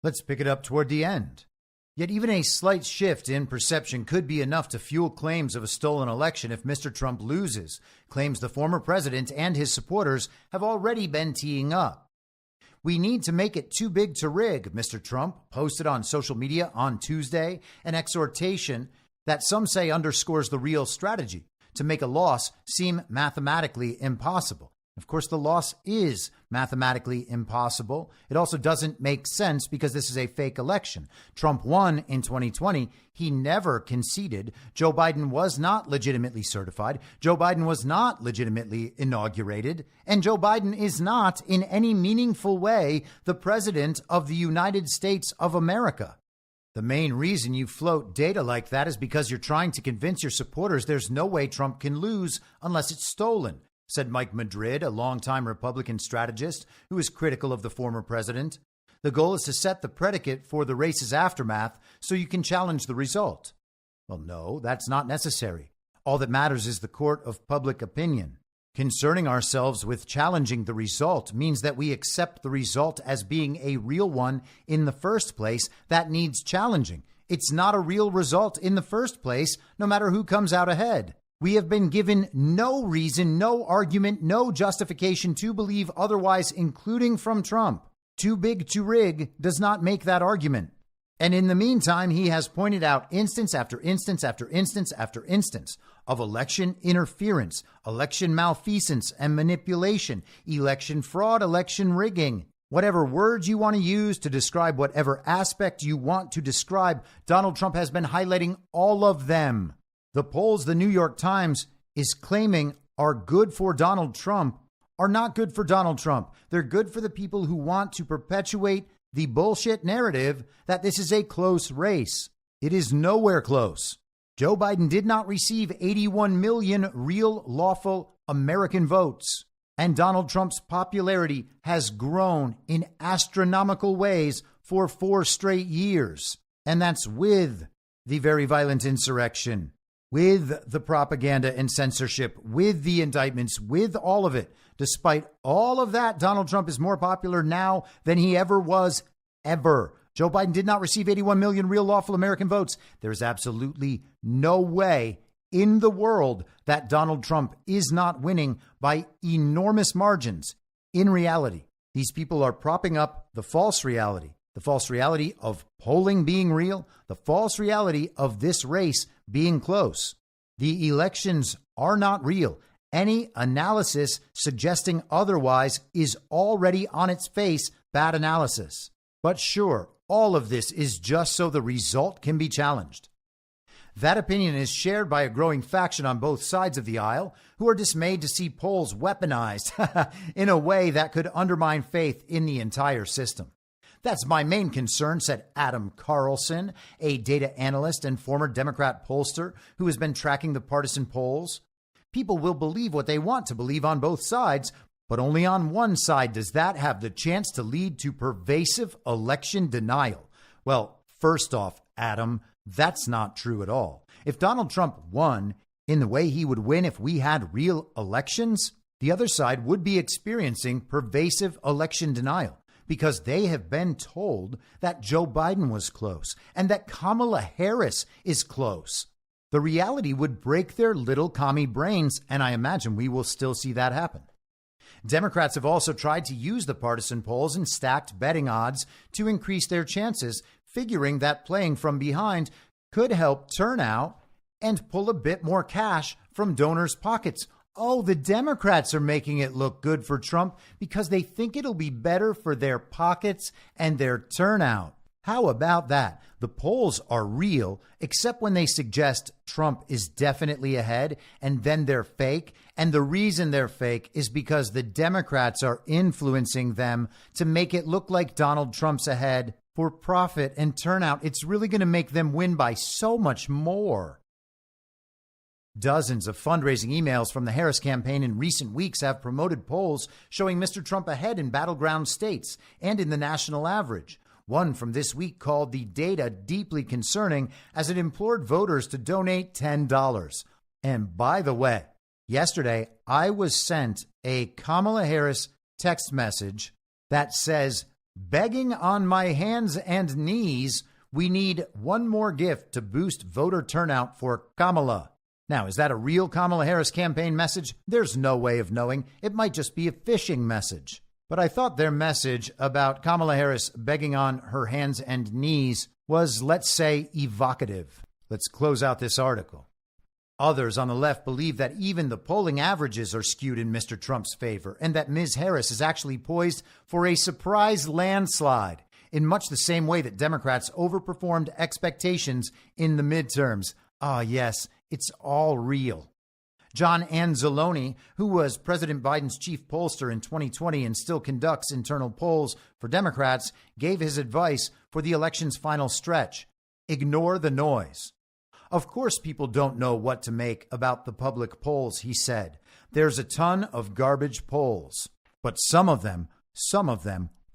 Let's pick it up toward the end. Yet even a slight shift in perception could be enough to fuel claims of a stolen election if Mr. Trump loses, claims the former president and his supporters have already been teeing up. We need to make it too big to rig, Mr. Trump posted on social media on Tuesday, an exhortation that some say underscores the real strategy to make a loss seem mathematically impossible. Of course, the loss is mathematically impossible. It also doesn't make sense because this is a fake election. Trump won in 2020. He never conceded. Joe Biden was not legitimately certified. Joe Biden was not legitimately inaugurated. And Joe Biden is not in any meaningful way the president of the United States of America. The main reason you float data like that is because you're trying to convince your supporters there's no way Trump can lose unless it's stolen, said Mike Madrid, a longtime Republican strategist who is critical of the former president. The goal is to set the predicate for the race's aftermath so you can challenge the result. Well, no, that's not necessary. All that matters is the court of public opinion. Concerning ourselves with challenging the result means that we accept the result as being a real one in the first place that needs challenging. It's not a real result in the first place, no matter who comes out ahead. We have been given no reason, no argument, no justification to believe otherwise, including from Trump. Too big to rig does not make that argument. And in the meantime, he has pointed out instance after instance after instance after instance of election interference, election malfeasance and manipulation, election fraud, election rigging. Whatever words you want to use to describe whatever aspect you want to describe, Donald Trump has been highlighting all of them. The polls the New York Times is claiming are good for Donald Trump are not good for Donald Trump. They're good for the people who want to perpetuate the bullshit narrative that this is a close race. It is nowhere close. Joe Biden did not receive 81 million real, lawful American votes. And Donald Trump's popularity has grown in astronomical ways for 4 straight years. And that's with the very violent insurrection, with the propaganda and censorship, with the indictments, with all of it. Despite all of that, Donald Trump is more popular now than he ever was, ever. Joe Biden did not receive 81 million real lawful American votes. There's absolutely no way in the world that Donald Trump is not winning by enormous margins. In reality, these people are propping up the false reality of polling being real, the false reality of this race being close. The elections are not real. Any analysis suggesting otherwise is already on its face bad analysis. But sure, all of this is just so the result can be challenged. That opinion is shared by a growing faction on both sides of the aisle who are dismayed to see polls weaponized in a way that could undermine faith in the entire system. That's my main concern, said Adam Carlson, a data analyst and former Democrat pollster who has been tracking the partisan polls. People will believe what they want to believe on both sides, but only on one side does that have the chance to lead to pervasive election denial. Well, first off, Adam, that's not true at all. If Donald Trump won in the way he would win if we had real elections, the other side would be experiencing pervasive election denial because they have been told that Joe Biden was close and that Kamala Harris is close. The reality would break their little commie brains, and I imagine we will still see that happen. Democrats have also tried to use the partisan polls and stacked betting odds to increase their chances, figuring that playing from behind could help turnout and pull a bit more cash from donors' pockets. Oh, the Democrats are making it look good for Trump because they think it'll be better for their pockets and their turnout. How about that? The polls are real, except when they suggest Trump is definitely ahead and then they're fake. And the reason they're fake is because the Democrats are influencing them to make it look like Donald Trump's ahead for profit and turnout. It's really going to make them win by so much more. Dozens of fundraising emails from the Harris campaign in recent weeks have promoted polls showing Mr. Trump ahead in battleground states and in the national average. One from this week called the data deeply concerning as it implored voters to donate $10. And by the way, yesterday I was sent a Kamala Harris text message that says, begging on my hands and knees, we need one more gift to boost voter turnout for Kamala. Now, is that a real Kamala Harris campaign message? There's no way of knowing. It might just be a phishing message. But I thought their message about Kamala Harris begging on her hands and knees was, let's say, evocative. Let's close out this article. Others on the left believe that even the polling averages are skewed in Mr. Trump's favor and that Ms. Harris is actually poised for a surprise landslide in much the same way that Democrats overperformed expectations in the midterms. Ah, yes, it's all real. John Anzalone, who was President Biden's chief pollster in 2020 and still conducts internal polls for Democrats, gave his advice for the election's final stretch. Ignore the noise. Of course, people don't know what to make about the public polls, he said. There's a ton of garbage polls, but some of them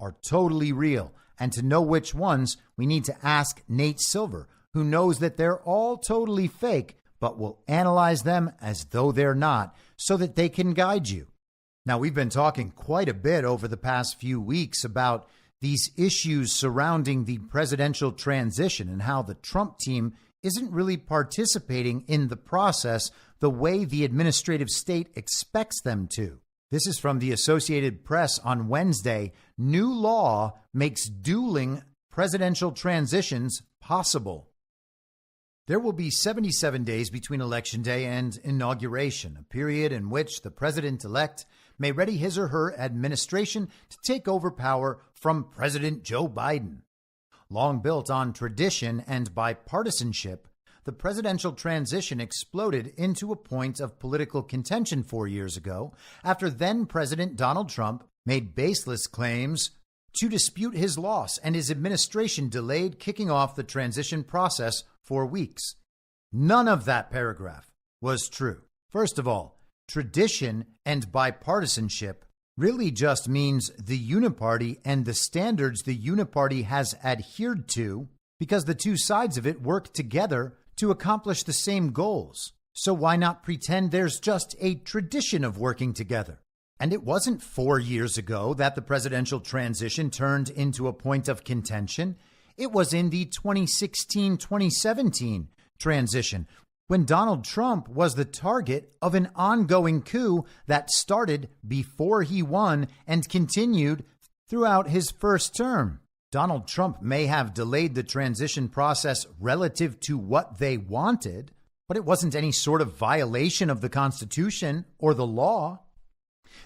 are totally real. And to know which ones, we need to ask Nate Silver, who knows that they're all totally fake, but will analyze them as though they're not, so that they can guide you. Now, we've been talking quite a bit over the past few weeks about these issues surrounding the presidential transition and how the Trump team isn't really participating in the process the way the administrative state expects them to. This is from the Associated Press on Wednesday. New law makes dueling presidential transitions possible. There will be 77 days between Election Day and inauguration, a period in which the president-elect may ready his or her administration to take over power from President Joe Biden. Long built on tradition and bipartisanship, the presidential transition exploded into a point of political contention 4 years ago after then-President Donald Trump made baseless claims to dispute his loss, and his administration delayed kicking off the transition process for weeks. None of that paragraph was true. First of all, tradition and bipartisanship really just means the uniparty and the standards the uniparty has adhered to, because the two sides of it work together to accomplish the same goals. So why not pretend there's just a tradition of working together? And it wasn't 4 years ago that the presidential transition turned into a point of contention. It was in the 2016-2017 transition, when Donald Trump was the target of an ongoing coup that started before he won and continued throughout his first term. Donald Trump may have delayed the transition process relative to what they wanted, but it wasn't any sort of violation of the Constitution or the law.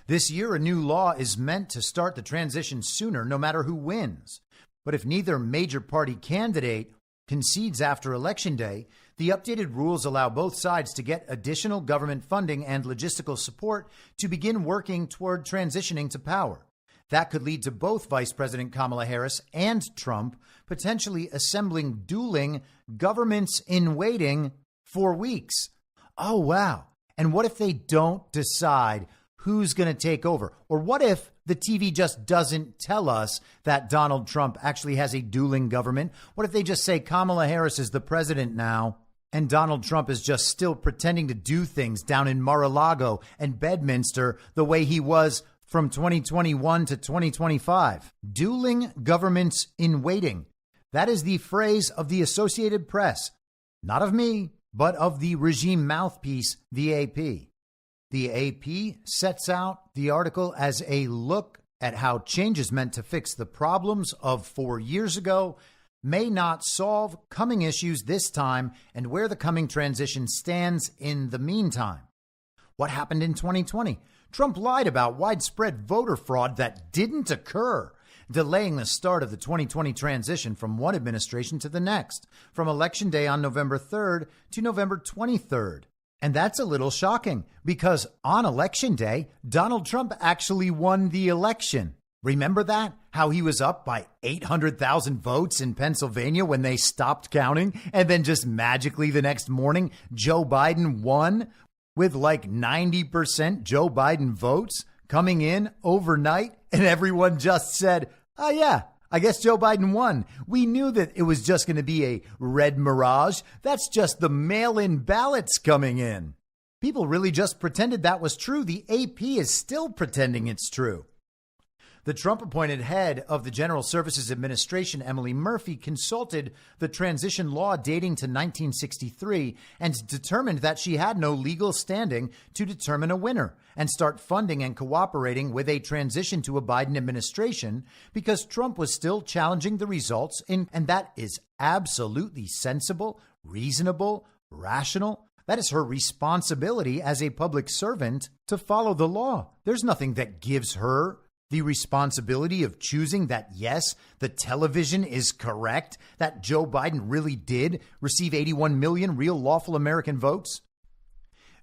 This year, a new law is meant to start the transition sooner, no matter who wins. But if neither major party candidate concedes after Election Day, the updated rules allow both sides to get additional government funding and logistical support to begin working toward transitioning to power. That could lead to both Vice President Kamala Harris and Trump potentially assembling dueling governments in waiting for weeks. Oh, wow. And what if they don't decide who's going to take over? Or what if the TV just doesn't tell us that Donald Trump actually has a dueling government? What if they just say Kamala Harris is the president now and Donald Trump is just still pretending to do things down in Mar-a-Lago and Bedminster the way he was from 2021 to 2025? Dueling governments in waiting. That is the phrase of the Associated Press. Not of me, but of the regime mouthpiece, the AP. The AP sets out the article as a look at how changes meant to fix the problems of 4 years ago may not solve coming issues this time, and where the coming transition stands in the meantime. What happened in 2020? Trump lied about widespread voter fraud that didn't occur, delaying the start of the 2020 transition from one administration to the next, from Election Day on November 3rd to November 23rd. And that's a little shocking, because on Election Day, Donald Trump actually won the election. Remember that? How he was up by 800,000 votes in Pennsylvania when they stopped counting, and then just magically the next morning, Joe Biden won with like 90% Joe Biden votes coming in overnight, and everyone just said, oh yeah, I guess Joe Biden won. We knew that it was just going to be a red mirage. That's just the mail-in ballots coming in. People really just pretended that was true. The AP is still pretending it's true. The Trump-appointed head of the General Services Administration, Emily Murphy, consulted the transition law dating to 1963 and determined that she had no legal standing to determine a winner and start funding and cooperating with a transition to a Biden administration, because Trump was still challenging the results, and that is absolutely sensible, reasonable, rational. That is her responsibility as a public servant to follow the law. There's nothing that gives her the responsibility of choosing that, yes, the television is correct, that Joe Biden really did receive 81 million real lawful American votes.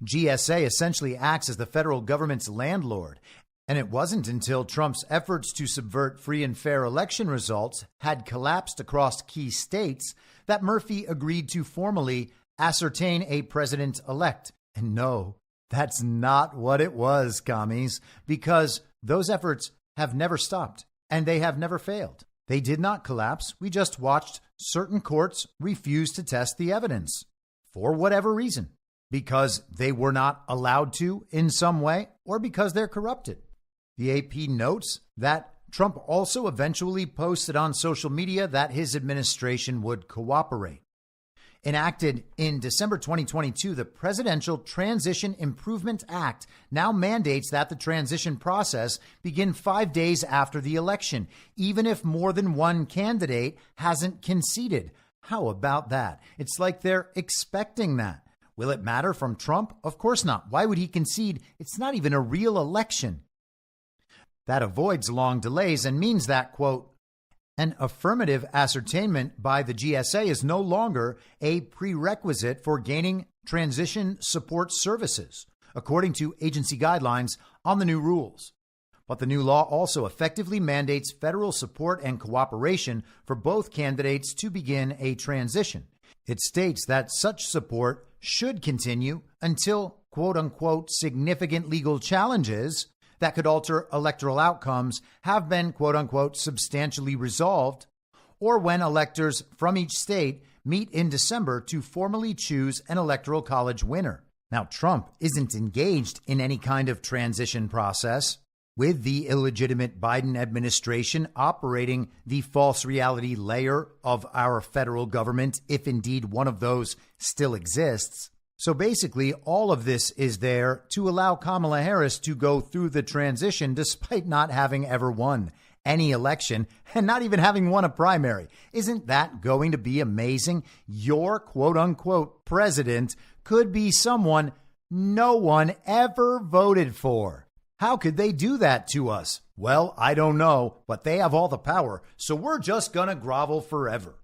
GSA essentially acts as the federal government's landlord, and it wasn't until Trump's efforts to subvert free and fair election results had collapsed across key states that Murphy agreed to formally ascertain a president-elect. And no, that's not what it was, commies, because those efforts have never stopped, and they have never failed. They did not collapse. We just watched certain courts refuse to test the evidence for whatever reason, because they were not allowed to in some way or because they're corrupted. The AP notes that Trump also eventually posted on social media that his administration would cooperate. Enacted in December 2022, the Presidential Transition Improvement Act now mandates that the transition process begin 5 days after the election, even if more than one candidate hasn't conceded. How about that? It's like they're expecting that. Will it matter from Trump? Of course not. Why would he concede? It's not even a real election. That avoids long delays and means that, quote, an affirmative ascertainment by the GSA is no longer a prerequisite for gaining transition support services, according to agency guidelines on the new rules. But the new law also effectively mandates federal support and cooperation for both candidates to begin a transition. It states that such support should continue until, quote unquote, significant legal challenges that could alter electoral outcomes have been, quote unquote, substantially resolved, or when electors from each state meet in December to formally choose an electoral college winner. Now, Trump isn't engaged in any kind of transition process, with the illegitimate Biden administration operating the false reality layer of our federal government, if indeed one of those still exists. So basically, all of this is there to allow Kamala Harris to go through the transition despite not having ever won any election and not even having won a primary. Isn't that going to be amazing? Your quote unquote president could be someone no one ever voted for. How could they do that to us? Well, I don't know, but they have all the power, so we're just going to grovel forever.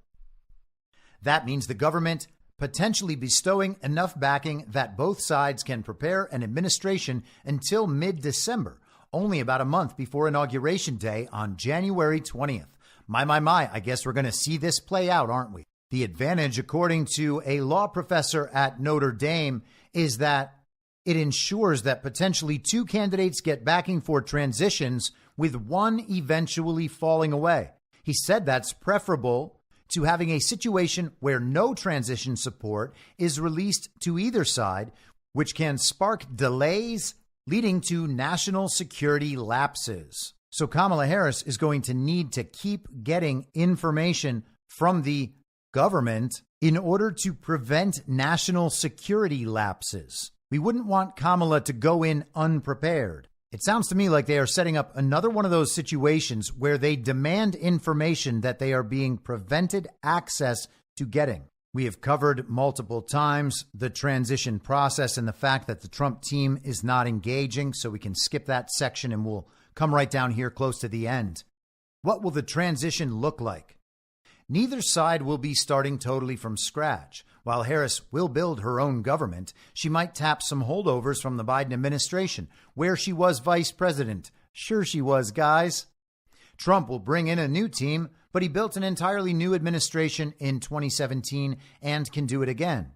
That means the government potentially bestowing enough backing that both sides can prepare an administration until mid-December, only about a month before Inauguration Day on January 20th. My, I guess we're going to see this play out, aren't we? The advantage, according to a law professor at Notre Dame, is that it ensures that potentially two candidates get backing for transitions, with one eventually falling away. He said that's preferable to having a situation where no transition support is released to either side, which can spark delays leading to national security lapses. So Kamala Harris is going to need to keep getting information from the government in order to prevent national security lapses. We wouldn't want Kamala to go in unprepared. It sounds to me like they are setting up another one of those situations where they demand information that they are being prevented access to getting. We have covered multiple times the transition process and the fact that the Trump team is not engaging, so we can skip that section and we'll come right down here close to the end. What will the transition look like? Neither side will be starting totally from scratch. While Harris will build her own government, she might tap some holdovers from the Biden administration, where she was vice president. Sure she was, guys. Trump will bring in a new team, but he built an entirely new administration in 2017 and can do it again.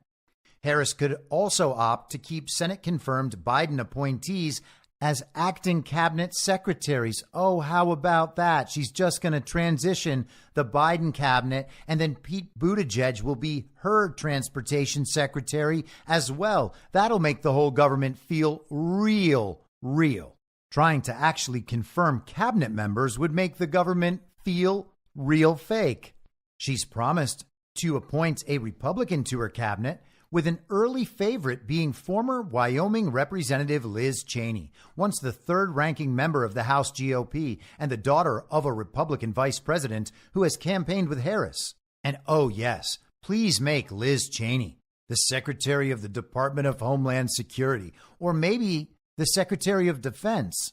Harris could also opt to keep Senate-confirmed Biden appointees as acting cabinet secretaries. Oh, how about that? She's just going to transition the Biden cabinet, and then Pete Buttigieg will be her transportation secretary as well. That'll make the whole government feel real. Trying to actually confirm cabinet members would make the government feel real fake. She's promised to appoint a Republican to her cabinet, with an early favorite being former Wyoming Representative Liz Cheney, once the third-ranking member of the House GOP and the daughter of a Republican vice president who has campaigned with Harris. And oh yes, please make Liz Cheney the Secretary of the Department of Homeland Security, or maybe the Secretary of Defense.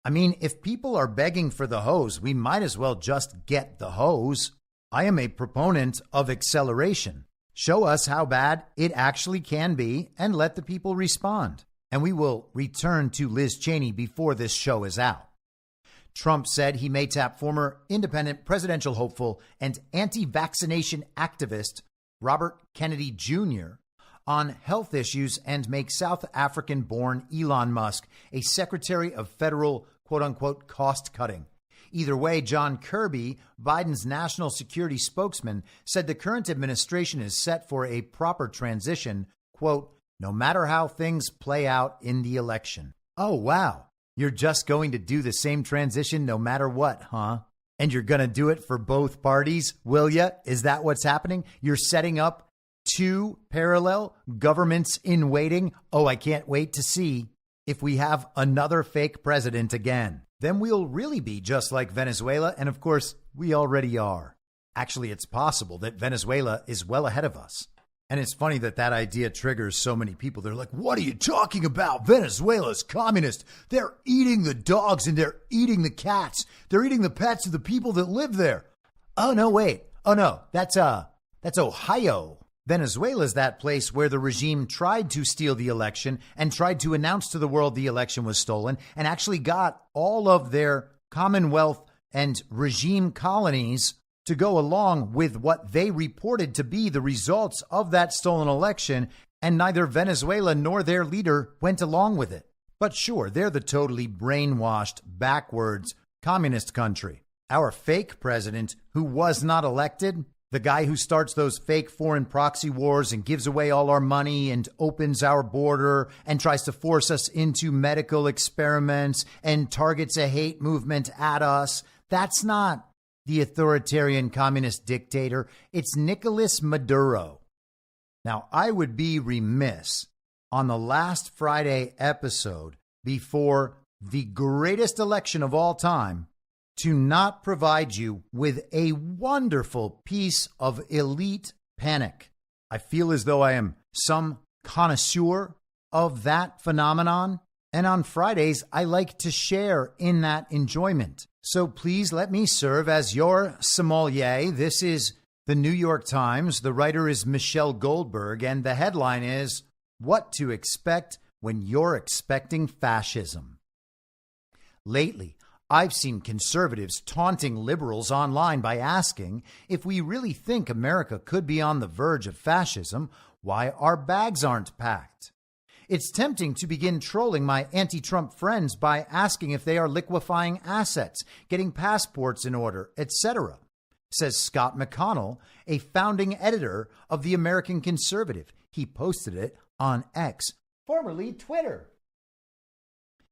I mean, if people are begging for the hose, we might as well just get the hose. I am a proponent of acceleration. Show us how bad it actually can be and let the people respond. And we will return to Liz Cheney before this show is out. Trump said he may tap former independent presidential hopeful and anti-vaccination activist Robert Kennedy Jr. on health issues and make South African-born Elon Musk a secretary of federal, quote-unquote, cost-cutting. Either way, John Kirby, Biden's national security spokesman, said the current administration is set for a proper transition, quote, no matter how things play out in the election. Oh, wow. You're just going to do the same transition no matter what, huh? And you're going to do it for both parties, will ya? Is that what's happening? You're setting up two parallel governments in waiting? Oh, I can't wait to see if we have another fake president again. Then we'll really be just like Venezuela, and of course, we already are. Actually, it's possible that Venezuela is well ahead of us. And it's funny that that idea triggers so many people. They're like, what are you talking about? Venezuela's communist. They're eating the dogs and they're eating the cats. They're eating the pets of the people that live there. Oh, no, wait. Oh, no, that's Ohio. Venezuela's that place where the regime tried to steal the election and tried to announce to the world the election was stolen and actually got all of their Commonwealth and regime colonies to go along with what they reported to be the results of that stolen election, and neither Venezuela nor their leader went along with it. But sure, they're the totally brainwashed, backwards, communist country. Our fake president, who was not elected, the guy who starts those fake foreign proxy wars and gives away all our money and opens our border and tries to force us into medical experiments and targets a hate movement at us, that's not the authoritarian communist dictator. It's Nicolas Maduro. Now, I would be remiss on the last Friday episode before the greatest election of all time to not provide you with a wonderful piece of elite panic. I feel as though I am some connoisseur of that phenomenon. And on Fridays, I like to share in that enjoyment. So please let me serve as your sommelier. This is the New York Times. The writer is Michelle Goldberg, and the headline is, What to Expect When You're Expecting Fascism. Lately, I've seen conservatives taunting liberals online by asking if we really think America could be on the verge of fascism, why our bags aren't packed. It's tempting to begin trolling my anti-Trump friends by asking if they are liquefying assets, getting passports in order, etc., says Scott McConnell, a founding editor of The American Conservative. He posted it on X, formerly Twitter.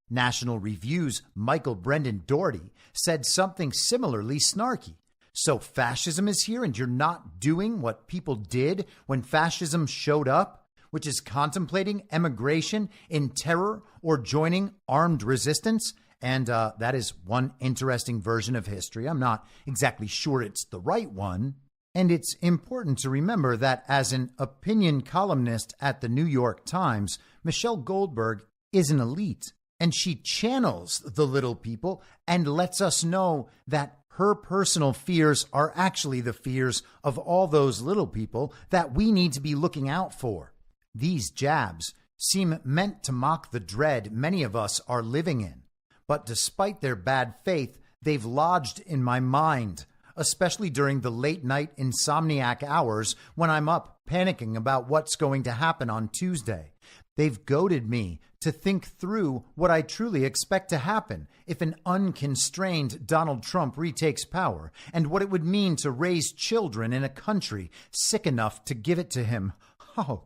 National Review's Michael Brendan Doherty said something similarly snarky. So fascism is here and you're not doing what people did when fascism showed up, which is contemplating emigration in terror or joining armed resistance. And that is one interesting version of history. I'm not exactly sure it's the right one. And it's important to remember that as an opinion columnist at the New York Times, Michelle Goldberg is an elite. And she channels the little people and lets us know that her personal fears are actually the fears of all those little people that we need to be looking out for. These jabs seem meant to mock the dread many of us are living in. But despite their bad faith, they've lodged in my mind, especially during the late night insomniac hours when I'm up panicking about what's going to happen on Tuesday. They've goaded me to think through what I truly expect to happen if an unconstrained Donald Trump retakes power, and what it would mean to raise children in a country sick enough to give it to him. Oh,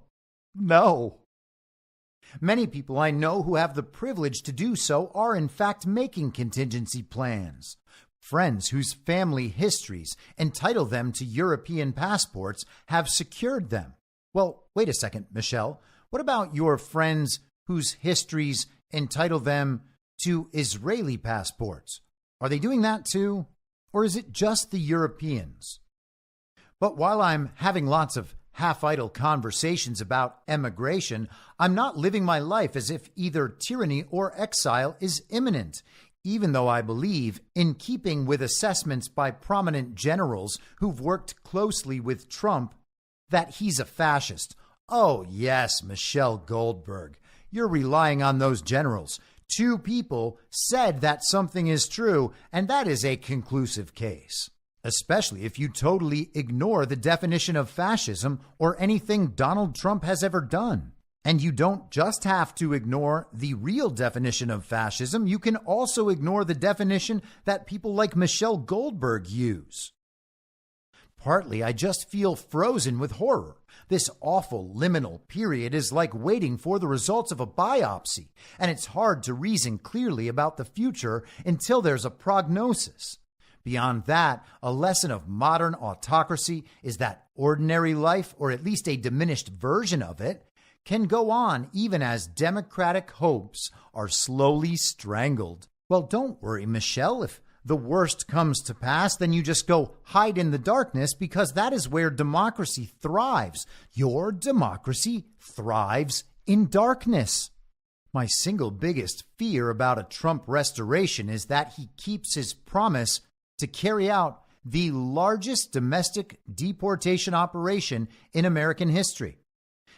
no. Many people I know who have the privilege to do so are in fact making contingency plans. Friends whose family histories entitle them to European passports have secured them. Well, wait a second, Michelle. What about your friends whose histories entitle them to Israeli passports? Are they doing that too? Or is it just the Europeans? But while I'm having lots of half-idle conversations about emigration, I'm not living my life as if either tyranny or exile is imminent, even though I believe, in keeping with assessments by prominent generals who've worked closely with Trump, that he's a fascist. Oh, yes, Michelle Goldberg. You're relying on those generals. Two people said that something is true, and that is a conclusive case. Especially if you totally ignore the definition of fascism or anything Donald Trump has ever done. And you don't just have to ignore the real definition of fascism. You can also ignore the definition that people like Michelle Goldberg use. Partly, I just feel frozen with horror. This awful liminal period is like waiting for the results of a biopsy, and it's hard to reason clearly about the future until there's a prognosis. Beyond that, a lesson of modern autocracy is that ordinary life, or at least a diminished version of it, can go on even as democratic hopes are slowly strangled. Well, don't worry, Michelle. If the worst comes to pass, then you just go hide in the darkness, because that is where democracy thrives. Your democracy thrives in darkness. My single biggest fear about a Trump restoration is that he keeps his promise to carry out the largest domestic deportation operation in American history.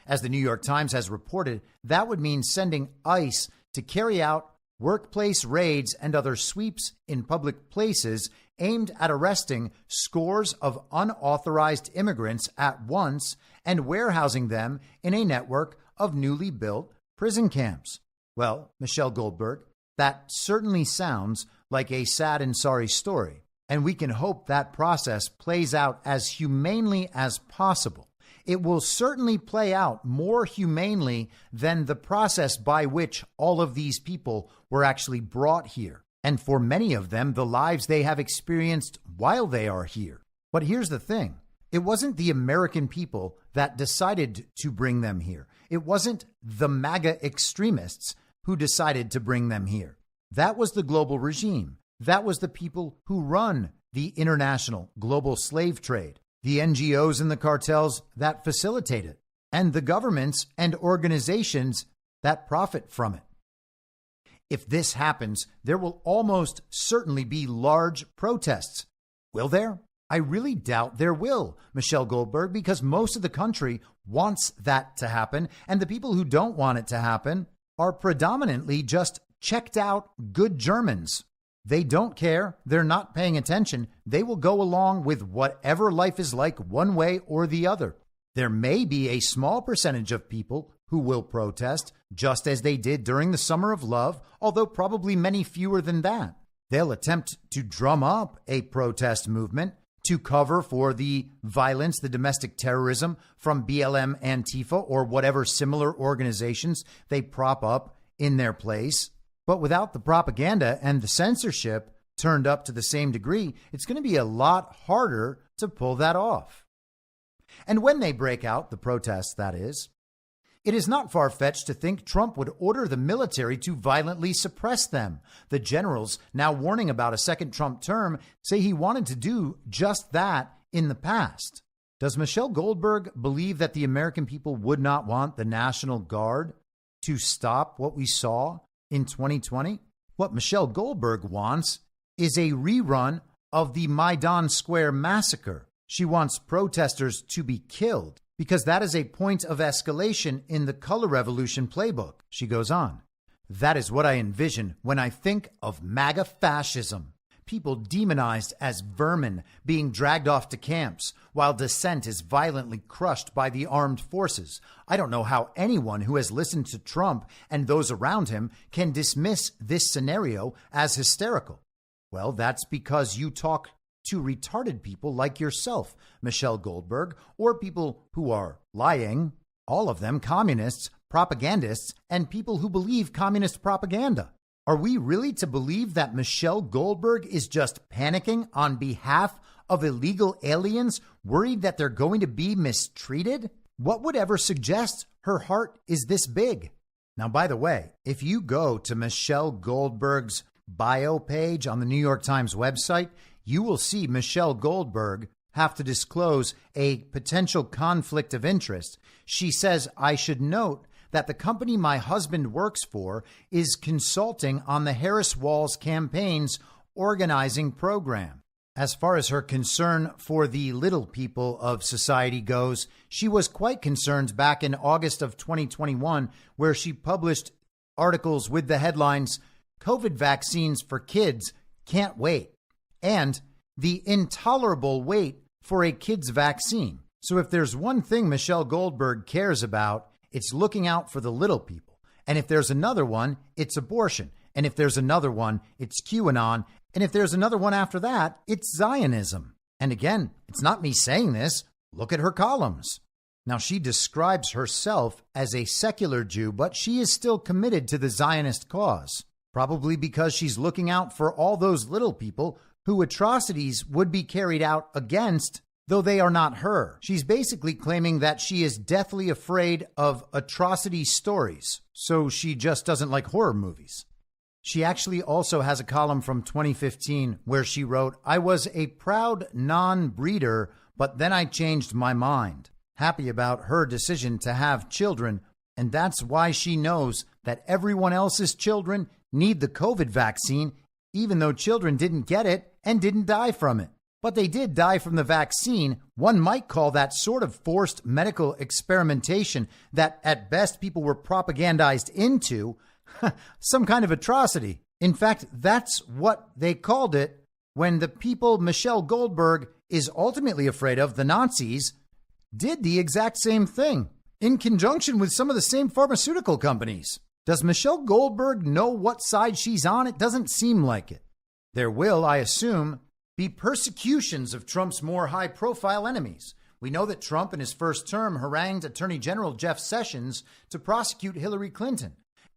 As the New York Times has reported, that would mean sending ICE to carry out workplace raids and other sweeps in public places aimed at arresting scores of unauthorized immigrants at once and warehousing them in a network of newly built prison camps. Well, Michelle Goldberg, that certainly sounds like a sad and sorry story, and we can hope that process plays out as humanely as possible. It will certainly play out more humanely than the process by which all of these people were actually brought here. And for many of them, the lives they have experienced while they are here. But here's the thing. It wasn't the American people that decided to bring them here. It wasn't the MAGA extremists who decided to bring them here. That was the global regime. That was the people who run the international global slave trade, the NGOs and the cartels that facilitate it, and the governments and organizations that profit from it. If this happens, there will almost certainly be large protests. Will there? I really doubt there will, Michelle Goldberg, because most of the country wants that to happen, and the people who don't want it to happen are predominantly just checked out good Germans. They don't care. They're not paying attention. They will go along with whatever life is like one way or the other. There may be a small percentage of people who will protest, just as they did during the Summer of Love, although probably many fewer than that. They'll attempt to drum up a protest movement to cover for the violence, the domestic terrorism from BLM, Antifa, or whatever similar organizations they prop up in their place. But without the propaganda and the censorship turned up to the same degree, it's going to be a lot harder to pull that off. And when they break out, the protests, that is, it is not far-fetched to think Trump would order the military to violently suppress them. The generals, now warning about a second Trump term, say he wanted to do just that in the past. Does Michelle Goldberg believe that the American people would not want the National Guard to stop what we saw in 2020? What Michelle Goldberg wants is a rerun of the Maidan Square massacre. She wants protesters to be killed because that is a point of escalation in the color revolution playbook. She goes on. That is what I envision when I think of MAGA fascism. People demonized as vermin being dragged off to camps while dissent is violently crushed by the armed forces. I don't know how anyone who has listened to Trump and those around him can dismiss this scenario as hysterical. Well, that's because you talk to retarded people like yourself, Michelle Goldberg, or people who are lying, all of them communists, propagandists, and people who believe communist propaganda. Are we really to believe that Michelle Goldberg is just panicking on behalf of illegal aliens, worried that they're going to be mistreated? What would ever suggest her heart is this big? Now, by the way, if you go to Michelle Goldberg's bio page on the New York Times website, you will see Michelle Goldberg have to disclose a potential conflict of interest. She says, I should note that the company my husband works for is consulting on the Harris Walls campaign's organizing program. As far as her concern for the little people of society goes, she was quite concerned back in August of 2021, where she published articles with the headlines, COVID vaccines for kids can't wait, and the intolerable wait for a kid's vaccine. So if there's one thing Michelle Goldberg cares about, it's looking out for the little people. And if there's another one, it's abortion. And if there's another one, it's QAnon. And if there's another one after that, it's Zionism. And again, it's not me saying this. Look at her columns. Now, she describes herself as a secular Jew, but she is still committed to the Zionist cause, probably because she's looking out for all those little people who atrocities would be carried out against, though they are not her. She's basically claiming that she is deathly afraid of atrocity stories, so she just doesn't like horror movies. She actually also has a column from 2015 where she wrote, "I was a proud non-breeder, but then I changed my mind." Happy about her decision to have children, and that's why she knows that everyone else's children need the COVID vaccine, even though children didn't get it and didn't die from it. But they did die from the vaccine. One might call that sort of forced medical experimentation that at best people were propagandized into some kind of atrocity. In fact, that's what they called it when the people Michelle Goldberg is ultimately afraid of, the Nazis, did the exact same thing in conjunction with some of the same pharmaceutical companies. Does Michelle Goldberg know what side she's on? It doesn't seem like it. There will, I assume, be persecutions of Trump's more high-profile enemies. We know that Trump in his first term harangued Attorney General Jeff Sessions to prosecute Hillary Clinton.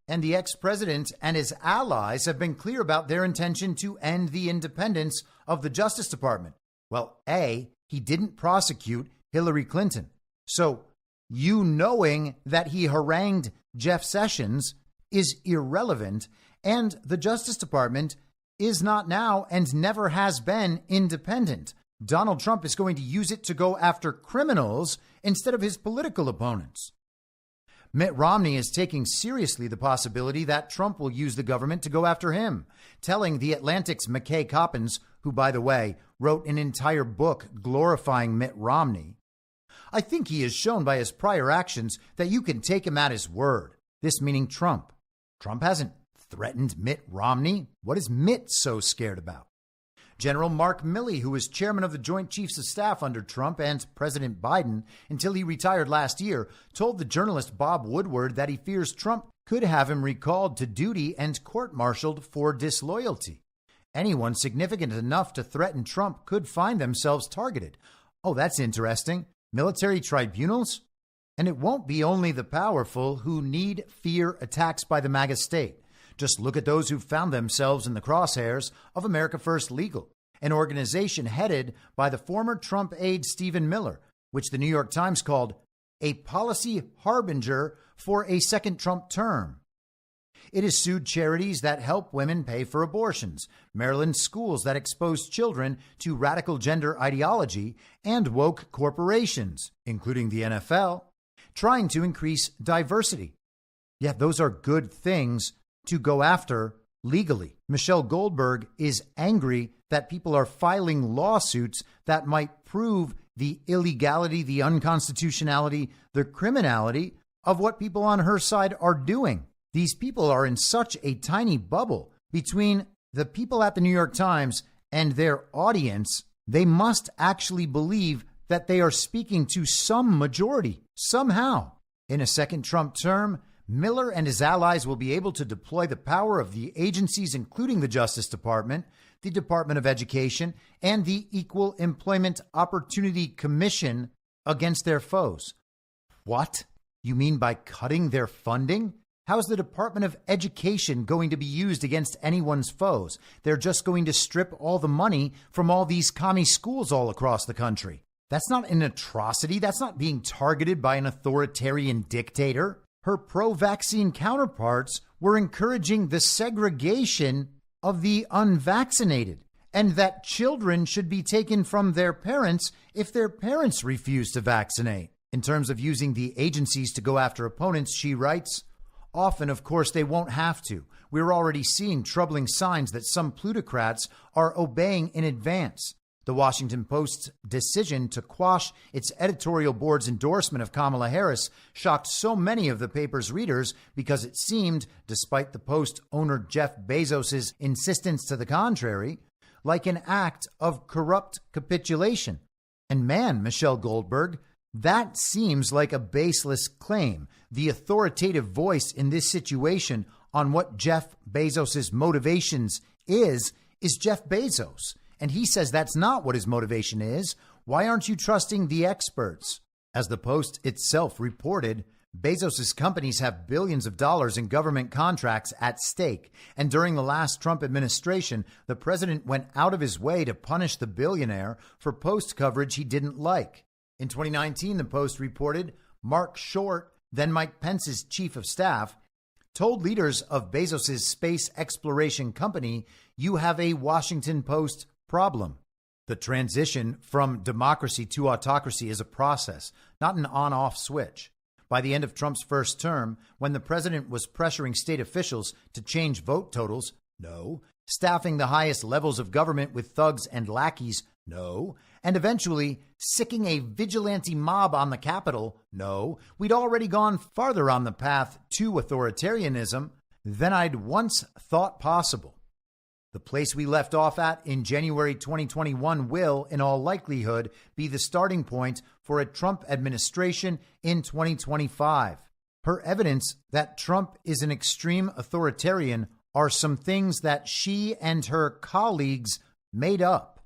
And the ex-president and his allies have been clear about their intention to end the independence of the Justice Department. Well, A, he didn't prosecute Hillary Clinton. So you knowing that he harangued Jeff Sessions is irrelevant, and the Justice Department is not now and never has been independent. Donald Trump is going to use it to go after criminals instead of his political opponents. Mitt Romney is taking seriously the possibility that Trump will use the government to go after him, telling The Atlantic's McKay Coppins, who, by the way, wrote an entire book glorifying Mitt Romney, "I think he has shown by his prior actions that you can take him at his word." This meaning Trump. Trump hasn't threatened Mitt Romney. What is Mitt so scared about? General Mark Milley, who was chairman of the Joint Chiefs of Staff under Trump and President Biden until he retired last year, told the journalist Bob Woodward that he fears Trump could have him recalled to duty and court-martialed for disloyalty. Anyone significant enough to threaten Trump could find themselves targeted. Oh, that's interesting. Military tribunals? And it won't be only the powerful who need fear attacks by the MAGA state. Just look at those who found themselves in the crosshairs of America First Legal, an organization headed by the former Trump aide Stephen Miller, which the New York Times called a policy harbinger for a second Trump term. It has sued charities that help women pay for abortions, Maryland schools that expose children to radical gender ideology, and woke corporations, including the NFL, trying to increase diversity. Yet those are good things to go after legally. Michelle Goldberg is angry that people are filing lawsuits that might prove the illegality, the unconstitutionality, the criminality of what people on her side are doing. These people are in such a tiny bubble between the people at the New York Times and their audience. They must actually believe that they are speaking to some majority somehow. In a second Trump term, Miller and his allies will be able to deploy the power of the agencies, including the Justice Department, the Department of Education, and the Equal Employment Opportunity Commission against their foes. What? You mean by cutting their funding? How is the Department of Education going to be used against anyone's foes? They're just going to strip all the money from all these commie schools all across the country. That's not an atrocity. That's not being targeted by an authoritarian dictator. Her pro-vaccine counterparts were encouraging the segregation of the unvaccinated, and that children should be taken from their parents if their parents refuse to vaccinate. In terms of using the agencies to go after opponents, she writes, often, of course, they won't have to. We're already seeing troubling signs that some plutocrats are obeying in advance. The Washington Post's decision to quash its editorial board's endorsement of Kamala Harris shocked so many of the paper's readers because it seemed, despite the Post owner Jeff Bezos' insistence to the contrary, like an act of corrupt capitulation. And man, Michelle Goldberg, That seems like a baseless claim. The authoritative voice in this situation on what Jeff Bezos' motivations is Jeff Bezos. And he says that's not what his motivation is. Why aren't you trusting the experts? As the Post itself reported, Bezos' companies have billions of dollars in government contracts at stake. And during the last Trump administration, the president went out of his way to punish the billionaire for Post coverage he didn't like. In 2019, the Post reported Mark Short, then Mike Pence's chief of staff, told leaders of Bezos' space exploration company, "You have a Washington Post problem." The transition from democracy to autocracy is a process, not an on-off switch. By the end of Trump's first term, when the president was pressuring state officials to change vote totals, no. Staffing the highest levels of government with thugs and lackeys, no. And eventually sicking a vigilante mob on the Capitol, no. We'd already gone farther on the path to authoritarianism than I'd once thought possible. The place we left off at in January 2021 will, in all likelihood, be the starting point for a Trump administration in 2025. Her evidence that Trump is an extreme authoritarian are some things that she and her colleagues made up.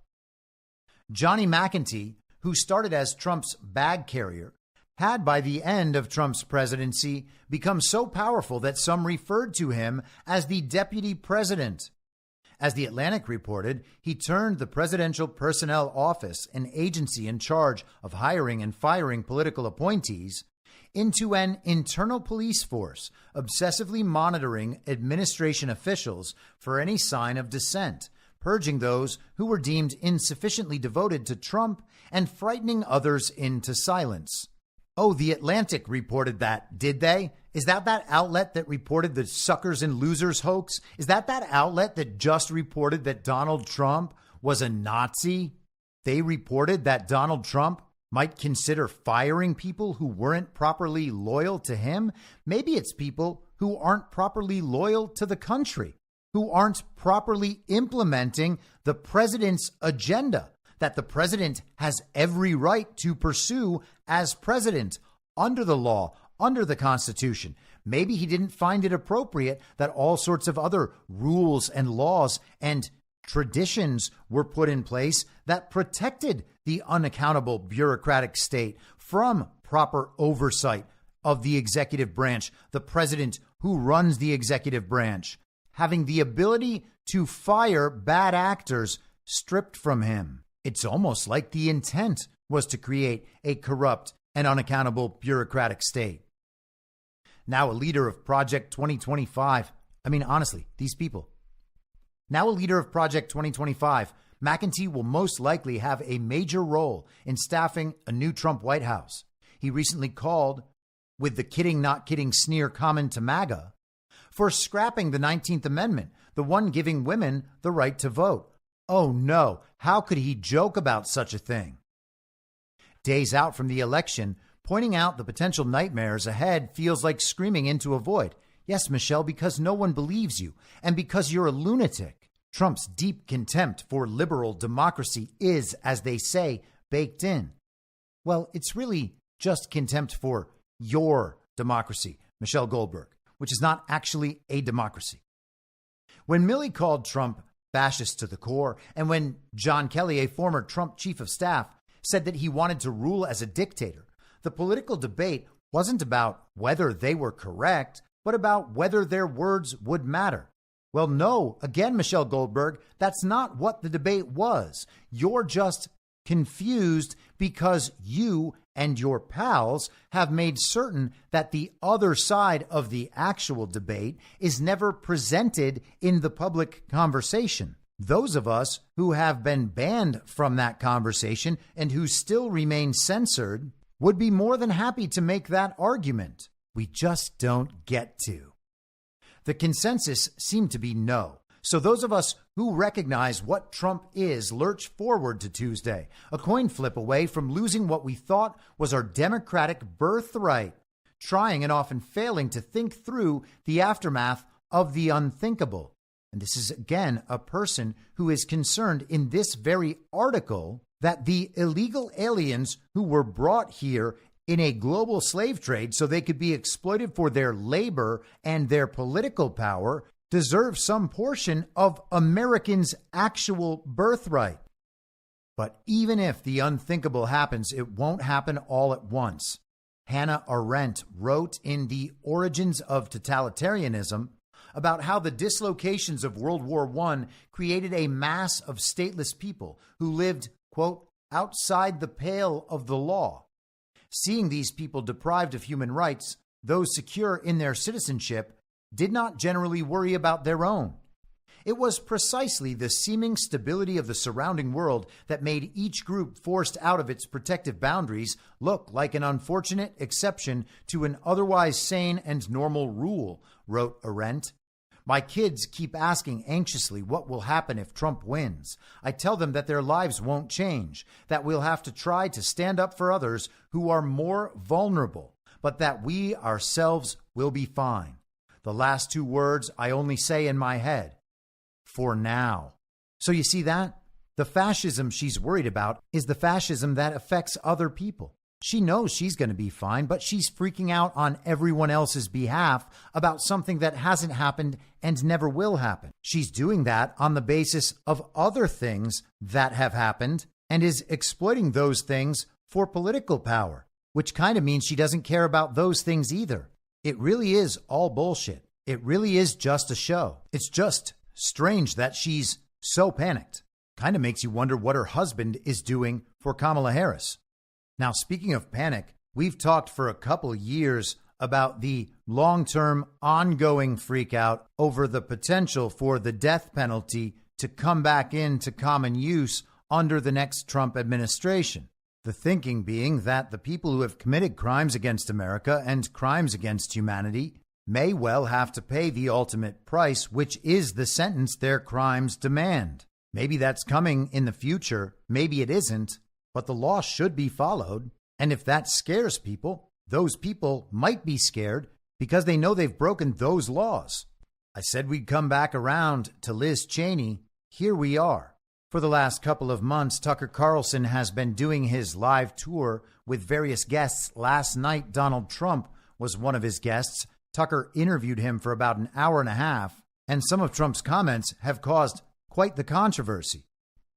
Johnny McEntee, who started as Trump's bag carrier, had by the end of Trump's presidency become so powerful that some referred to him as the deputy president. As The Atlantic reported, he turned the Presidential Personnel Office, an agency in charge of hiring and firing political appointees, into an internal police force, obsessively monitoring administration officials for any sign of dissent, purging those who were deemed insufficiently devoted to Trump and frightening others into silence. Oh, The Atlantic reported that, did they? Is that outlet that reported the suckers and losers hoax? Is that outlet that just reported that Donald Trump was a Nazi? They reported that Donald Trump might consider firing people who weren't properly loyal to him. Maybe it's people who aren't properly loyal to the country, who aren't properly implementing the president's agenda that the president has every right to pursue as president under the law, under the Constitution. Maybe he didn't find it appropriate that all sorts of other rules and laws and traditions were put in place that protected the unaccountable bureaucratic state from proper oversight of the executive branch, the president who runs the executive branch, having the ability to fire bad actors stripped from him. It's almost like the intent was to create a corrupt and unaccountable bureaucratic state. Now a leader of Project 2025. I mean, honestly, these people. Now a leader of Project 2025, McEntee will most likely have a major role in staffing a new Trump White House. He recently called, with the kidding not kidding sneer common to MAGA, for scrapping the 19th Amendment, the one giving women the right to vote. Oh no, how could he joke about such a thing? Days out from the election, pointing out the potential nightmares ahead feels like screaming into a void. Yes, Michelle, because no one believes you, and because you're a lunatic. Trump's deep contempt for liberal democracy is, as they say, baked in. Well, it's really just contempt for your democracy, Michelle Goldberg, which is not actually a democracy. When Milley called Trump fascist to the core, and when John Kelly, a former Trump chief of staff, said that he wanted to rule as a dictator, the political debate wasn't about whether they were correct, but about whether their words would matter. Well, no, again, Michelle Goldberg, that's not what the debate was. You're just confused because you and your pals have made certain that the other side of the actual debate is never presented in the public conversation. Those of us who have been banned from that conversation and who still remain censored would be more than happy to make that argument. We just don't get to. The consensus seemed to be no. So those of us who recognize what Trump is lurch forward to Tuesday, a coin flip away from losing what we thought was our democratic birthright, trying and often failing to think through the aftermath of the unthinkable. And this is, again, a person who is concerned in this very article that the illegal aliens who were brought here in a global slave trade so they could be exploited for their labor and their political power deserve some portion of Americans' actual birthright. But even if the unthinkable happens, it won't happen all at once. Hannah Arendt wrote in The Origins of Totalitarianism about how the dislocations of World War I created a mass of stateless people who lived, quote, outside the pale of the law. Seeing these people deprived of human rights, those secure in their citizenship did not generally worry about their own. It was precisely the seeming stability of the surrounding world that made each group forced out of its protective boundaries look like an unfortunate exception to an otherwise sane and normal rule, wrote Arendt. My kids keep asking anxiously what will happen if Trump wins. I tell them that their lives won't change, that we'll have to try to stand up for others who are more vulnerable, but that we ourselves will be fine. The last two words I only say in my head. For now. So you see that? The fascism she's worried about is the fascism that affects other people. She knows she's going to be fine, but she's freaking out on everyone else's behalf about something that hasn't happened and never will happen. She's doing that on the basis of other things that have happened and is exploiting those things for political power, which kind of means she doesn't care about those things either. It really is all bullshit. It really is just a show. It's just strange that she's so panicked. Kind of makes you wonder what her husband is doing for Kamala Harris. Now, speaking of panic, we've talked for a couple years about the long-term ongoing freakout over the potential for the death penalty to come back into common use under the next Trump administration. The thinking being that the people who have committed crimes against America and crimes against humanity may well have to pay the ultimate price, which is the sentence their crimes demand. Maybe that's coming in the future. Maybe it isn't, but the law should be followed. And if that scares people, those people might be scared because they know they've broken those laws. I said we'd come back around to Liz Cheney. Here we are. For the last couple of months, Tucker Carlson has been doing his live tour with various guests. Last night, Donald Trump was one of his guests. Tucker interviewed him for about an hour and a half, and some of Trump's comments have caused quite the controversy.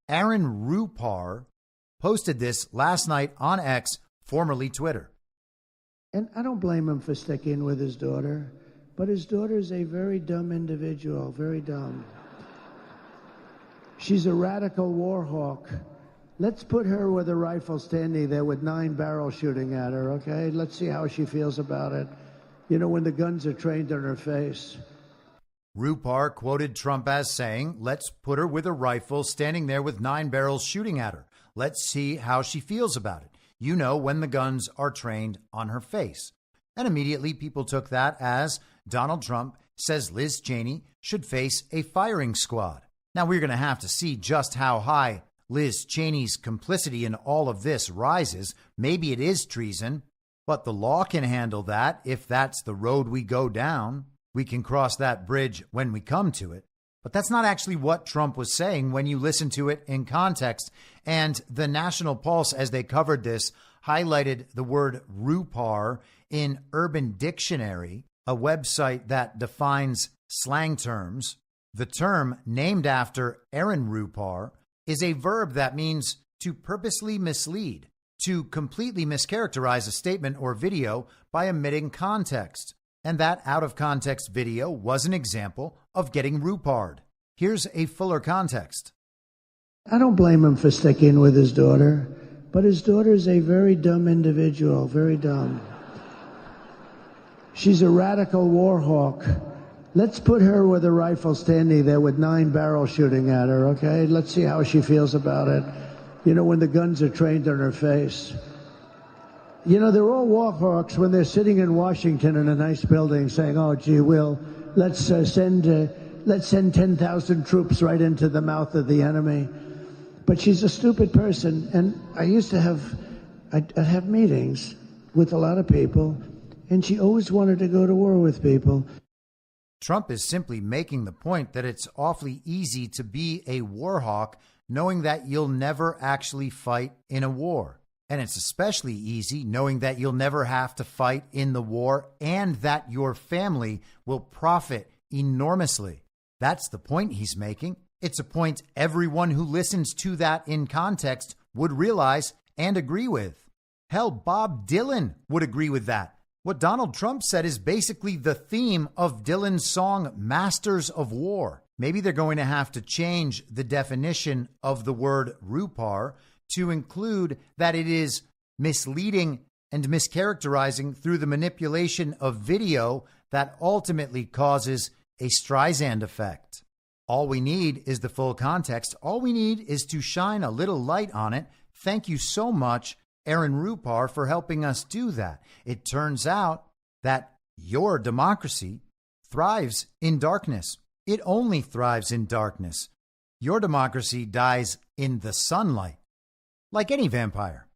Aaron Rupar posted this last night on X, formerly Twitter. And I don't blame him for sticking with his daughter, but his daughter's a very dumb individual, very dumb. She's a radical war hawk. Let's put her with a rifle standing there with 9 barrels shooting at her, okay? Let's see how she feels about it. You know, when the guns are trained on her face. Rupar quoted Trump as saying, let's put her with a rifle standing there with 9 barrels shooting at her. Let's see how she feels about it. You know, when the guns are trained on her face. And immediately people took that as Donald Trump says Liz Cheney should face a firing squad. Now we're going to have to see just how high Liz Cheney's complicity in all of this rises. Maybe it is treason. But the law can handle that if that's the road we go down. We can cross that bridge when we come to it. But that's not actually what Trump was saying when you listen to it in context. And the National Pulse, as they covered this, highlighted the word Rupar in Urban Dictionary, a website that defines slang terms. The term, named after Aaron Rupar, is a verb that means to purposely mislead, to completely mischaracterize a statement or video by omitting context. And that out-of-context video was an example of getting Rupar'd. Here's a fuller context. I don't blame him for sticking with his daughter, but his daughter's a very dumb individual, very dumb. She's a radical war hawk. Let's put her with a rifle standing there with 9 barrels shooting at her, okay? Let's see how she feels about it. You know, when the guns are trained on her face. You know, they're all war hawks when they're sitting in Washington in a nice building saying, oh, gee, let's send 10,000 troops right into the mouth of the enemy. But she's a stupid person. And I used to I'd have meetings with a lot of people, and she always wanted to go to war with people. Trump is simply making the point that it's awfully easy to be a war hawk knowing that you'll never actually fight in a war. And it's especially easy knowing that you'll never have to fight in the war and that your family will profit enormously. That's the point he's making. It's a point everyone who listens to that in context would realize and agree with. Hell, Bob Dylan would agree with that. What Donald Trump said is basically the theme of Dylan's song Masters of War. Maybe they're going to have to change the definition of the word rupar to include that it is misleading and mischaracterizing through the manipulation of video that ultimately causes a Streisand effect. All we need is the full context. All we need is to shine a little light on it. Thank you so much, Aaron Rupar, for helping us do that. It turns out that your democracy thrives in darkness. It only thrives in darkness. Your democracy dies in the sunlight, like any vampire.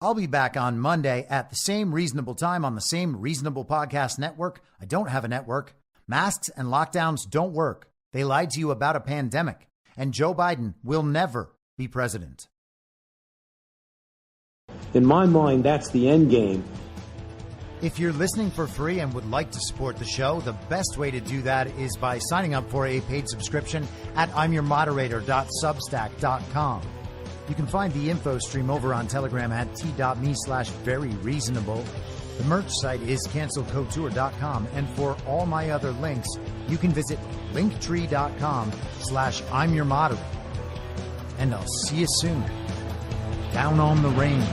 I'll be back on Monday at the same reasonable time on the same reasonable podcast network. I don't have a network. Masks and lockdowns don't work. They lied to you about a pandemic, and Joe Biden will never be president. In my mind, that's the end game. If you're listening for free and would like to support the show, the best way to do that is by signing up for a paid subscription at imyourmoderator.substack.com. You can find the info stream over on Telegram at t.me/veryreasonable. The merch site is cancelcouture.com. And for all my other links, you can visit linktree.com/imyourmoderator. And I'll see you soon. Down on the range.